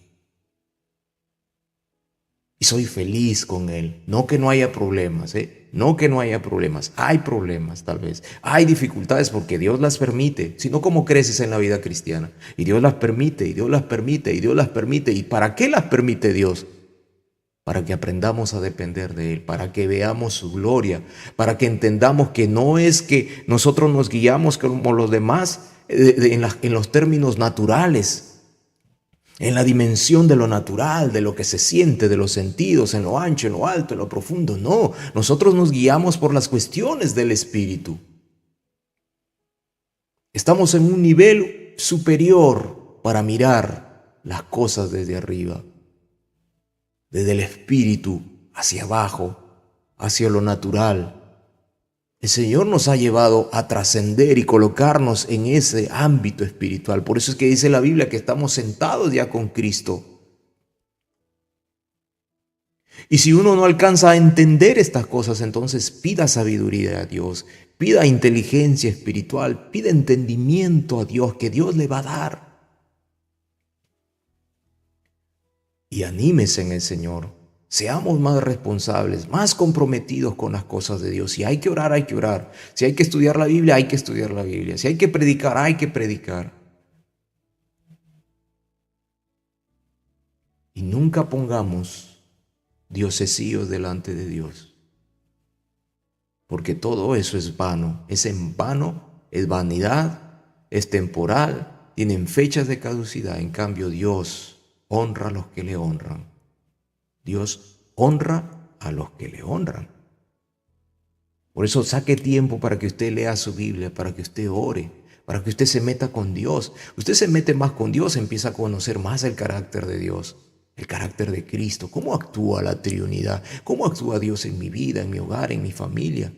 Y soy feliz con Él. No que no haya problemas, No que no haya problemas. Hay problemas tal vez. Hay dificultades porque Dios las permite. Si no, ¿cómo creces en la vida cristiana? Y Dios las permite, y Dios las permite, y Dios las permite. ¿Y para qué las permite Dios? para que aprendamos a depender de Él, para que veamos su gloria, para que entendamos que no es que nosotros nos guiamos como los demás en los términos naturales, en la dimensión de lo natural, de lo que se siente, de los sentidos, en lo ancho, en lo alto, en lo profundo. No, nosotros nos guiamos por las cuestiones del Espíritu. Estamos en un nivel superior para mirar las cosas desde arriba, desde el Espíritu hacia abajo, hacia lo natural. El Señor nos ha llevado a trascender y colocarnos en ese ámbito espiritual. Por eso es que dice la Biblia que estamos sentados ya con Cristo. Y si uno no alcanza a entender estas cosas, entonces pida sabiduría a Dios, pida inteligencia espiritual, pida entendimiento a Dios, que Dios le va a dar. Y anímese en el Señor. Seamos más responsables, más comprometidos con las cosas de Dios. Si hay que orar, hay que orar. Si hay que estudiar la Biblia, hay que estudiar la Biblia. Si hay que predicar, hay que predicar. Y nunca pongamos diosesíos delante de Dios. Porque todo eso es vano. Es en vano, es vanidad, es temporal, tienen fechas de caducidad. En cambio, Dios honra a los que le honran. Dios honra a los que le honran. Por eso saque tiempo para que usted lea su Biblia, para que usted ore, para que usted se meta con Dios. Usted se mete más con Dios, empieza a conocer más el carácter de Dios, el carácter de Cristo, cómo actúa la Trinidad, cómo actúa Dios en mi vida, en mi hogar, en mi familia,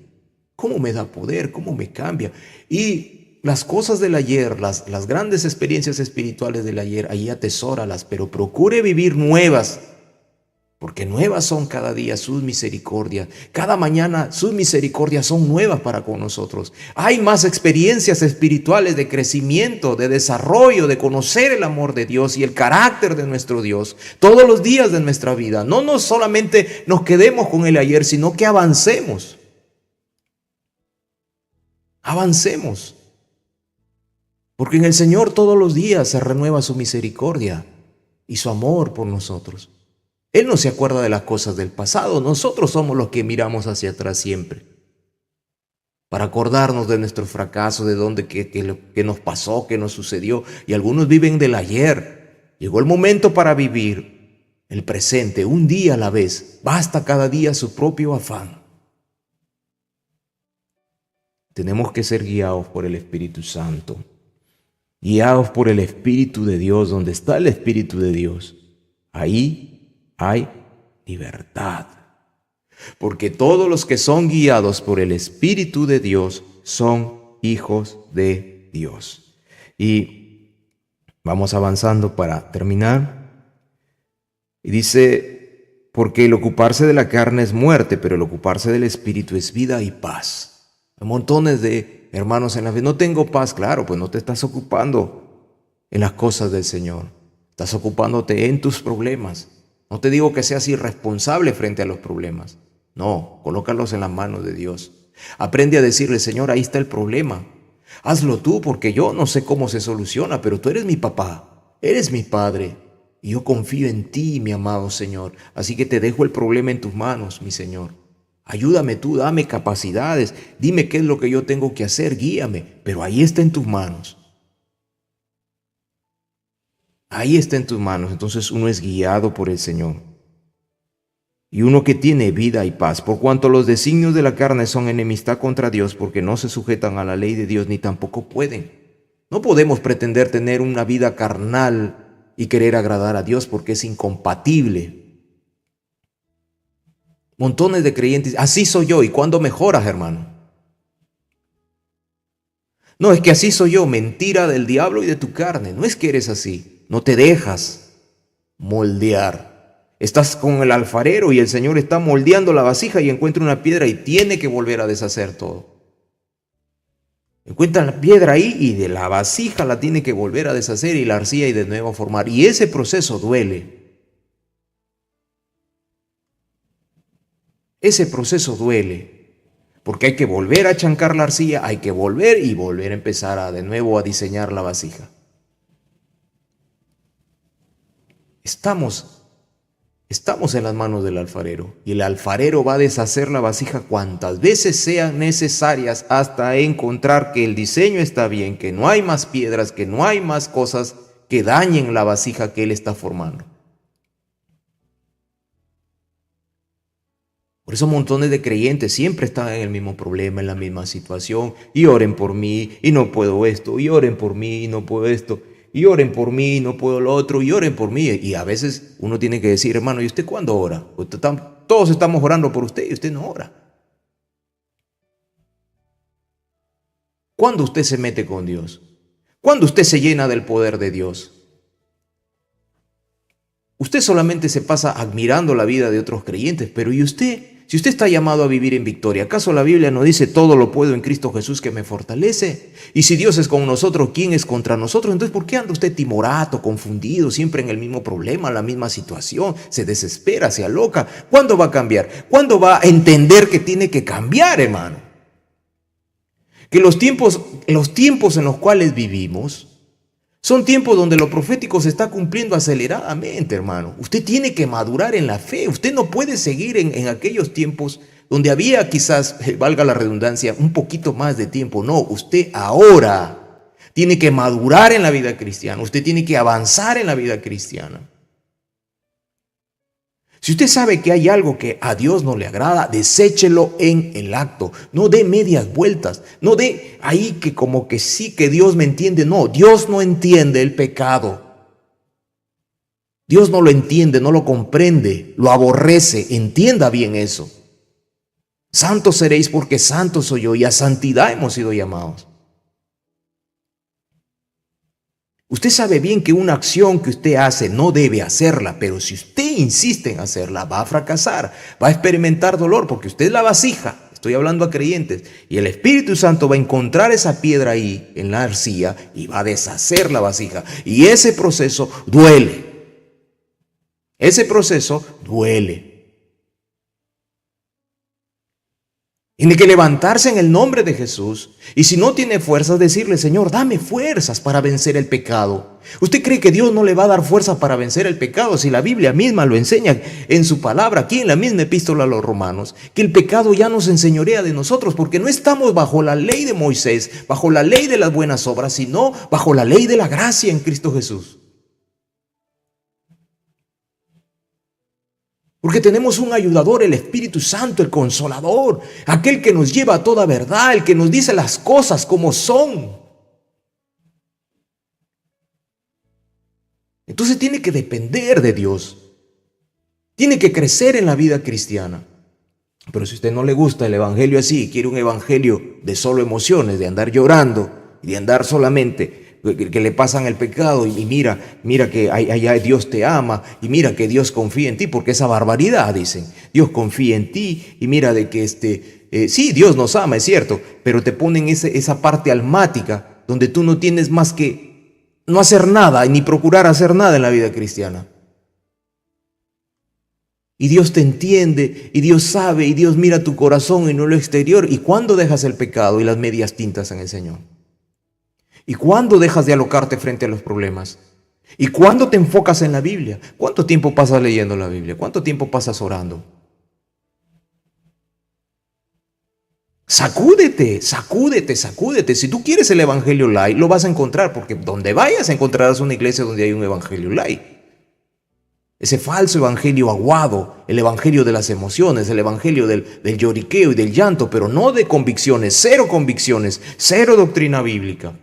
cómo me da poder, cómo me cambia. Y las cosas del ayer, las grandes experiencias espirituales del ayer, ahí atesóralas, pero procure vivir nuevas, porque nuevas son cada día sus misericordias. Cada mañana sus misericordias son nuevas para con nosotros. Hay más experiencias espirituales de crecimiento, de desarrollo, de conocer el amor de Dios y el carácter de nuestro Dios todos los días de nuestra vida. No solamente nos quedemos con el ayer, sino que avancemos. Avancemos. Porque en el Señor todos los días se renueva su misericordia y su amor por nosotros. Él no se acuerda de las cosas del pasado. Nosotros somos los que miramos hacia atrás siempre, para acordarnos de nuestro fracaso, de dónde, qué nos pasó, qué nos sucedió. Y algunos viven del ayer. Llegó el momento para vivir el presente, un día a la vez. Basta cada día su propio afán. Tenemos que ser guiados por el Espíritu Santo, guiados por el Espíritu de Dios. Donde está el Espíritu de Dios, ahí hay libertad. Porque todos los que son guiados por el Espíritu de Dios son hijos de Dios. Y vamos avanzando para terminar. Y dice, porque el ocuparse de la carne es muerte, pero el ocuparse del Espíritu es vida y paz. Hay montones de hermanos en la fe. No tengo paz. Claro, pues no te estás ocupando en las cosas del Señor. Estás ocupándote en tus problemas. No te digo que seas irresponsable frente a los problemas. No, colócalos en las manos de Dios. Aprende a decirle, Señor, ahí está el problema. Hazlo tú, porque yo no sé cómo se soluciona, pero tú eres mi papá, eres mi padre. Y yo confío en ti, mi amado Señor. Así que te dejo el problema en tus manos, mi Señor. Ayúdame tú, dame capacidades. Dime qué es lo que yo tengo que hacer, guíame. Pero ahí está en tus manos. Ahí está en tus manos. Entonces uno es guiado por el Señor. Y uno que tiene vida y paz, por cuanto los designios de la carne son enemistad contra Dios, porque no se sujetan a la ley de Dios, ni tampoco pueden. No podemos pretender tener una vida carnal y querer agradar a Dios, porque es incompatible. Montones de creyentes, así soy yo. ¿Y cuándo mejoras, hermano? No, es que así soy yo. Mentira del diablo y de tu carne. No es que eres así. No te dejas moldear. Estás con el alfarero y el Señor está moldeando la vasija y encuentra una piedra y tiene que volver a deshacer todo. Encuentra la piedra ahí y de la vasija la tiene que volver a deshacer y la arcilla y de nuevo formar. Y ese proceso duele. Ese proceso duele. Porque hay que volver a chancar la arcilla, hay que volver a empezar de nuevo a diseñar la vasija. Estamos Estamos en las manos del alfarero y el alfarero va a deshacer la vasija cuantas veces sean necesarias hasta encontrar que el diseño está bien, que no hay más piedras, que no hay más cosas que dañen la vasija que él está formando. Por eso montones de creyentes siempre están en el mismo problema, en la misma situación, y oren por mí y no puedo esto, y oren por mí y no puedo esto, y oren por mí y no puedo lo otro, y oren por mí. Y a veces uno tiene que decir, hermano, ¿y usted cuándo ora? Todos estamos orando por usted y usted no ora. ¿Cuándo usted se mete con Dios? ¿Cuándo usted se llena del poder de Dios? Usted solamente se pasa admirando la vida de otros creyentes, pero ¿y usted? Si usted está llamado a vivir en victoria, ¿acaso la Biblia no dice todo lo puedo en Cristo Jesús que me fortalece? Y si Dios es con nosotros, ¿quién es contra nosotros? Entonces, ¿por qué anda usted timorato, confundido, siempre en el mismo problema, la misma situación? Se desespera, se aloca. ¿Cuándo va a cambiar? ¿Cuándo va a entender que tiene que cambiar, hermano? Que los tiempos en los cuales vivimos son tiempos donde lo profético se está cumpliendo aceleradamente, hermano. Usted tiene que madurar en la fe. Usted no puede seguir en aquellos tiempos donde había quizás, valga la redundancia, un poquito más de tiempo. No, usted ahora tiene que madurar en la vida cristiana. Usted tiene que avanzar en la vida cristiana. Si usted sabe que hay algo que a Dios no le agrada, deséchelo en el acto. No dé medias vueltas. No dé ahí que como que sí, que Dios me entiende. No, Dios no entiende el pecado. Dios no lo entiende, no lo comprende, lo aborrece. Entienda bien eso. Santos seréis porque santo soy yo, y a santidad hemos sido llamados. Usted sabe bien que una acción que usted hace no debe hacerla, pero si usted insiste en hacerla, va a fracasar, va a experimentar dolor, porque usted es la vasija. Estoy hablando a creyentes. Y el Espíritu Santo va a encontrar esa piedra ahí en la arcilla y va a deshacer la vasija. Y ese proceso duele. Ese proceso duele. Tiene que levantarse en el nombre de Jesús. Y si no tiene fuerzas, decirle, Señor, dame fuerzas para vencer el pecado. ¿Usted cree que Dios no le va a dar fuerza para vencer el pecado? Si la Biblia misma lo enseña en su palabra, aquí en la misma epístola a los Romanos, que el pecado ya nos enseñorea de nosotros, porque no estamos bajo la ley de Moisés, bajo la ley de las buenas obras, sino bajo la ley de la gracia en Cristo Jesús. Porque tenemos un ayudador, el Espíritu Santo, el Consolador, aquel que nos lleva a toda verdad, el que nos dice las cosas como son. Entonces tiene que depender de Dios. Tiene que crecer en la vida cristiana. Pero si a usted no le gusta el evangelio así, quiere un evangelio de solo emociones, de andar llorando y de andar solamente que le pasan el pecado y mira que allá Dios te ama y mira que Dios confía en ti, porque esa barbaridad, dicen, Dios confía en ti y mira de que sí, Dios nos ama, es cierto, pero te ponen esa parte almática donde tú no tienes más que no hacer nada ni procurar hacer nada en la vida cristiana. Y Dios te entiende, y Dios sabe, y Dios mira tu corazón y no lo exterior. ¿Y cuándo dejas el pecado y las medias tintas en el Señor? ¿Y cuándo dejas de alocarte frente a los problemas? ¿Y cuándo te enfocas en la Biblia? ¿Cuánto tiempo pasas leyendo la Biblia? ¿Cuánto tiempo pasas orando? Sacúdete. Si tú quieres el evangelio light, lo vas a encontrar, porque donde vayas encontrarás una iglesia donde hay un evangelio light. Ese falso evangelio aguado, el evangelio de las emociones, el evangelio del lloriqueo y del llanto, pero no de convicciones, cero doctrina bíblica.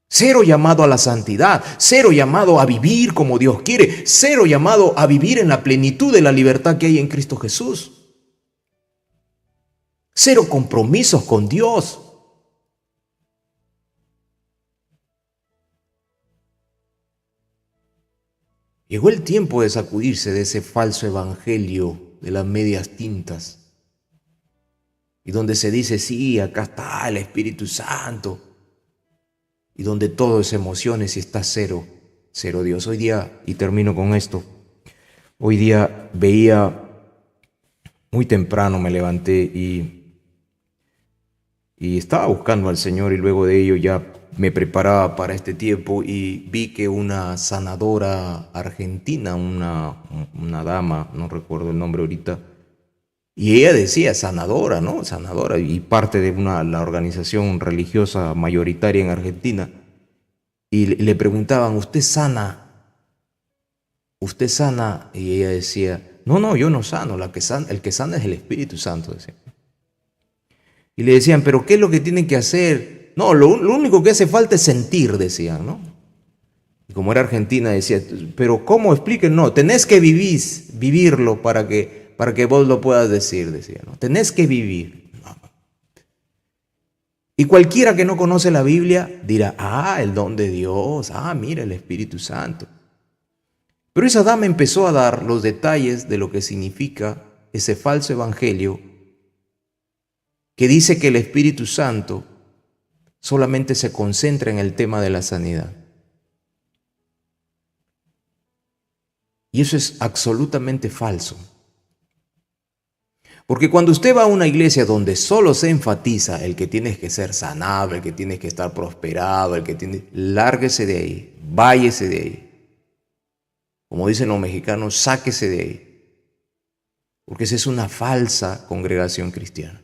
Cero llamado a la santidad, cero llamado a vivir como Dios quiere, cero llamado a vivir en la plenitud de la libertad que hay en Cristo Jesús. Cero compromisos con Dios. Llegó el tiempo de sacudirse de ese falso evangelio de las medias tintas. Y donde se dice, sí, acá está el Espíritu Santo. Y donde todo es emociones y está cero Dios. Hoy día, y termino con esto, hoy día veía, muy temprano me levanté y Y estaba buscando al Señor y luego de ello ya me preparaba para este tiempo y vi que una sanadora argentina, una dama, no recuerdo el nombre ahorita, y ella decía sanadora, ¿no? Sanadora, y parte de la organización religiosa mayoritaria en Argentina. Y le preguntaban, ¿usted sana? ¿Usted sana? Y ella decía, no, no, yo no sano, el que sana es el Espíritu Santo, decía. Y le decían, ¿pero qué es lo que tienen que hacer? No, lo único que hace falta es sentir, decían, ¿no? Y como era argentina, decía, ¿pero cómo expliquen? No, tenés que vivirlo para que vos lo puedas decir, decía, ¿no? Tenés que vivir. Y cualquiera que no conoce la Biblia dirá, el don de Dios, mira el Espíritu Santo. Pero esa dama empezó a dar los detalles de lo que significa ese falso evangelio que dice que el Espíritu Santo solamente se concentra en el tema de la sanidad. Y eso es absolutamente falso. Porque cuando usted va a una iglesia donde solo se enfatiza el que tienes que ser sanado, el que tienes que estar prosperado, lárguese de ahí, váyese de ahí. Como dicen los mexicanos, sáquese de ahí. Porque esa es una falsa congregación cristiana.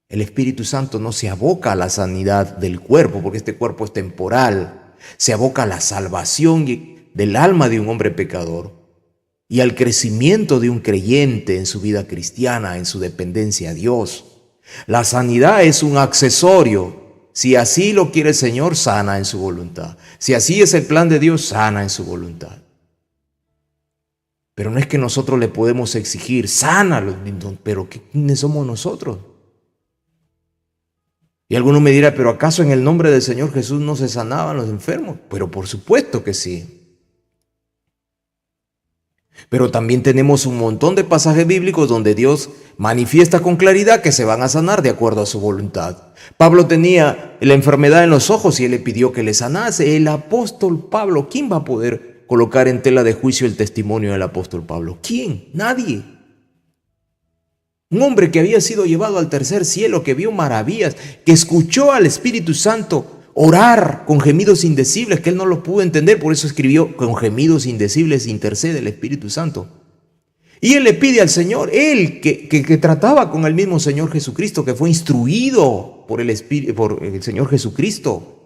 El Espíritu Santo no se aboca a la sanidad del cuerpo, porque este cuerpo es temporal. Se aboca a la salvación del alma de un hombre pecador y al crecimiento de un creyente en su vida cristiana, en su dependencia a Dios. La sanidad es un accesorio. Si así lo quiere el Señor, sana en su voluntad. Si así es el plan de Dios, sana en su voluntad. Pero no es que nosotros le podemos exigir, sánalo, pero ¿quiénes somos nosotros? Y alguno me dirá, ¿pero acaso en el nombre del Señor Jesús no se sanaban los enfermos? Pero por supuesto que sí. Pero también tenemos un montón de pasajes bíblicos donde Dios manifiesta con claridad que se van a sanar de acuerdo a su voluntad. Pablo tenía la enfermedad en los ojos y él le pidió que le sanase. El apóstol Pablo, ¿quién va a poder colocar en tela de juicio el testimonio del apóstol Pablo? ¿Quién? Nadie. Un hombre que había sido llevado al tercer cielo, que vio maravillas, que escuchó al Espíritu Santo orar con gemidos indecibles, que él no lo pudo entender, por eso escribió, con gemidos indecibles intercede el Espíritu Santo. Y él le pide al Señor, él que trataba con el mismo Señor Jesucristo, que fue instruido por el Señor Jesucristo.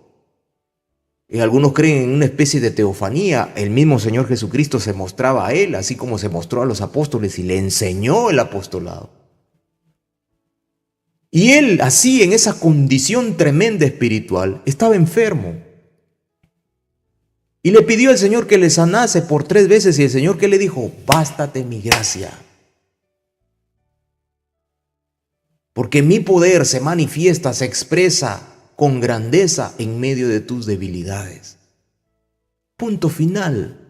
Y algunos creen en una especie de teofanía. El mismo Señor Jesucristo se mostraba a él, así como se mostró a los apóstoles y le enseñó el apostolado. Y él, así, en esa condición tremenda espiritual, estaba enfermo. Y le pidió al Señor que le sanase por 3 veces. Y el Señor, ¿qué le dijo? Bástate mi gracia. Porque mi poder se manifiesta, se expresa con grandeza en medio de tus debilidades. Punto final.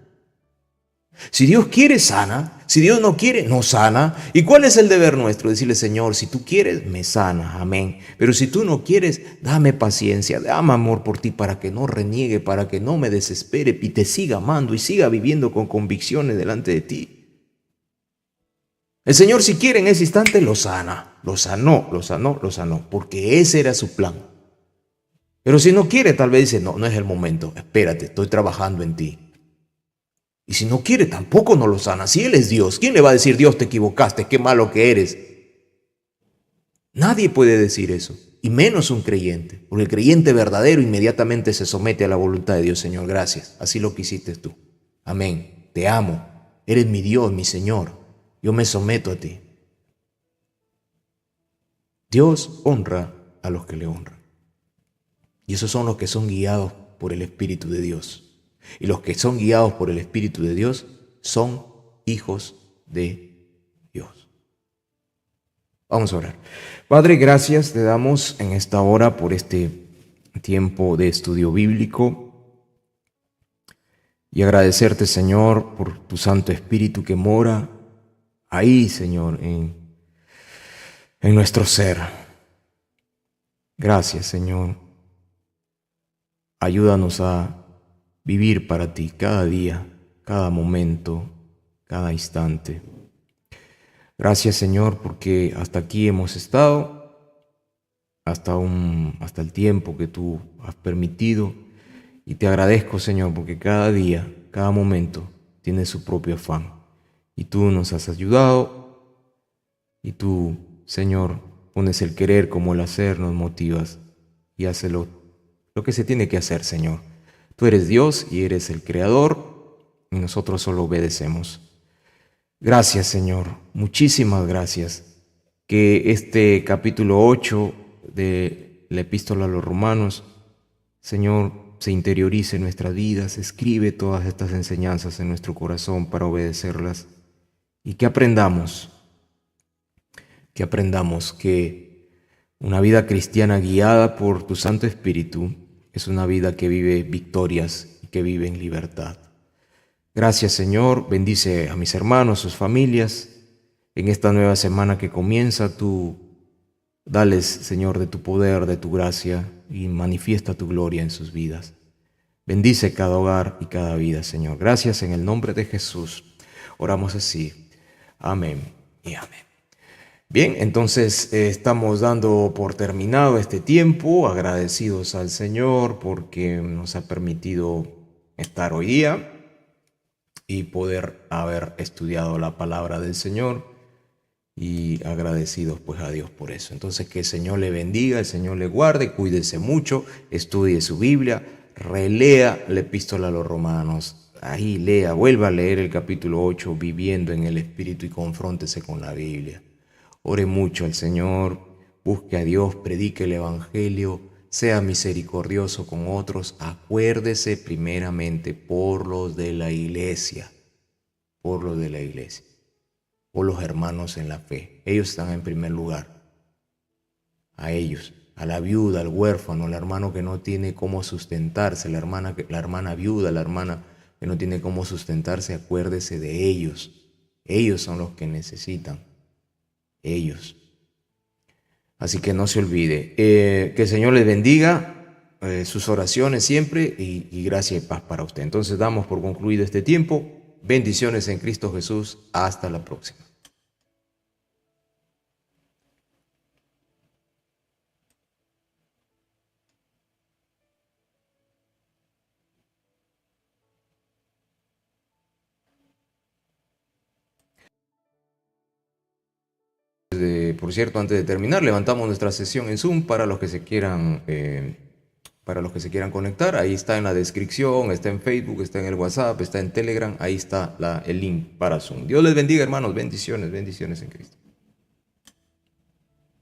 Si Dios quiere, sana. Si Dios no quiere, no sana. ¿Y cuál es el deber nuestro? Decirle, Señor, si tú quieres, me sana. Amén. Pero si tú no quieres, dame paciencia, dame amor por ti para que no reniegue, para que no me desespere y te siga amando y siga viviendo con convicciones delante de ti. El Señor, si quiere, en ese instante lo sana. Lo sanó, porque ese era su plan. Pero si no quiere, tal vez dice, no es el momento. Espérate, estoy trabajando en ti. Y si no quiere, tampoco no lo sana. Si Él es Dios, ¿quién le va a decir, Dios, te equivocaste, qué malo que eres? Nadie puede decir eso, y menos un creyente. Porque el creyente verdadero inmediatamente se somete a la voluntad de Dios. Señor, gracias, así lo quisiste tú. Amén, te amo, eres mi Dios, mi Señor, yo me someto a ti. Dios honra a los que le honran. Y esos son los que son guiados por el Espíritu de Dios. Y los que son guiados por el Espíritu de Dios son hijos de Dios. Vamos a orar. Padre, gracias te damos en esta hora por este tiempo de estudio bíblico y agradecerte, Señor, por tu Santo Espíritu que mora ahí, Señor, en nuestro ser. Gracias, Señor. Ayúdanos a vivir para ti cada día, cada momento, cada instante. Gracias, Señor, porque hasta aquí hemos estado. hasta el tiempo que tú has permitido. Y te agradezco, Señor, porque cada día, cada momento tiene su propio afán. Y tú nos has ayudado y tú, Señor, pones el querer como el hacer, nos motivas y haces lo que se tiene que hacer, Señor. Tú eres Dios y eres el Creador y nosotros solo obedecemos. Gracias, Señor, muchísimas gracias. Que este capítulo 8 de la Epístola a los Romanos, Señor, se interiorice en nuestras vidas, escribe todas estas enseñanzas en nuestro corazón para obedecerlas y que aprendamos que una vida cristiana guiada por tu Santo Espíritu es una vida que vive victorias y que vive en libertad. Gracias, Señor, bendice a mis hermanos, sus familias. En esta nueva semana que comienza, tú dales, Señor, de tu poder, de tu gracia y manifiesta tu gloria en sus vidas. Bendice cada hogar y cada vida, Señor. Gracias en el nombre de Jesús. Oramos así. Amén y amén. Bien, entonces estamos dando por terminado este tiempo, agradecidos al Señor porque nos ha permitido estar hoy día y poder haber estudiado la palabra del Señor y agradecidos pues a Dios por eso. Entonces que el Señor le bendiga, el Señor le guarde, cuídese mucho, estudie su Biblia, relea la Epístola a los Romanos, ahí lea, vuelva a leer el capítulo 8, viviendo en el Espíritu y confróntese con la Biblia. Ore mucho al Señor, busque a Dios, predique el Evangelio, sea misericordioso con otros, acuérdese primeramente por los de la iglesia, por los de la iglesia, por los hermanos en la fe. Ellos están en primer lugar. A ellos, a la viuda, al huérfano, al hermano que no tiene cómo sustentarse, la hermana viuda, la hermana que no tiene cómo sustentarse, acuérdese de ellos. Ellos son los que necesitan. Ellos. Así que no se olvide. Que el Señor les bendiga, sus oraciones siempre y gracia y paz para usted. Entonces damos por concluido este tiempo. Bendiciones en Cristo Jesús. Hasta la próxima. Por cierto, antes de terminar, levantamos nuestra sesión en Zoom para los que se quieran conectar. Ahí está en la descripción, está en Facebook, está en el WhatsApp, está en Telegram. Ahí está el link para Zoom. Dios les bendiga, hermanos. Bendiciones, bendiciones en Cristo.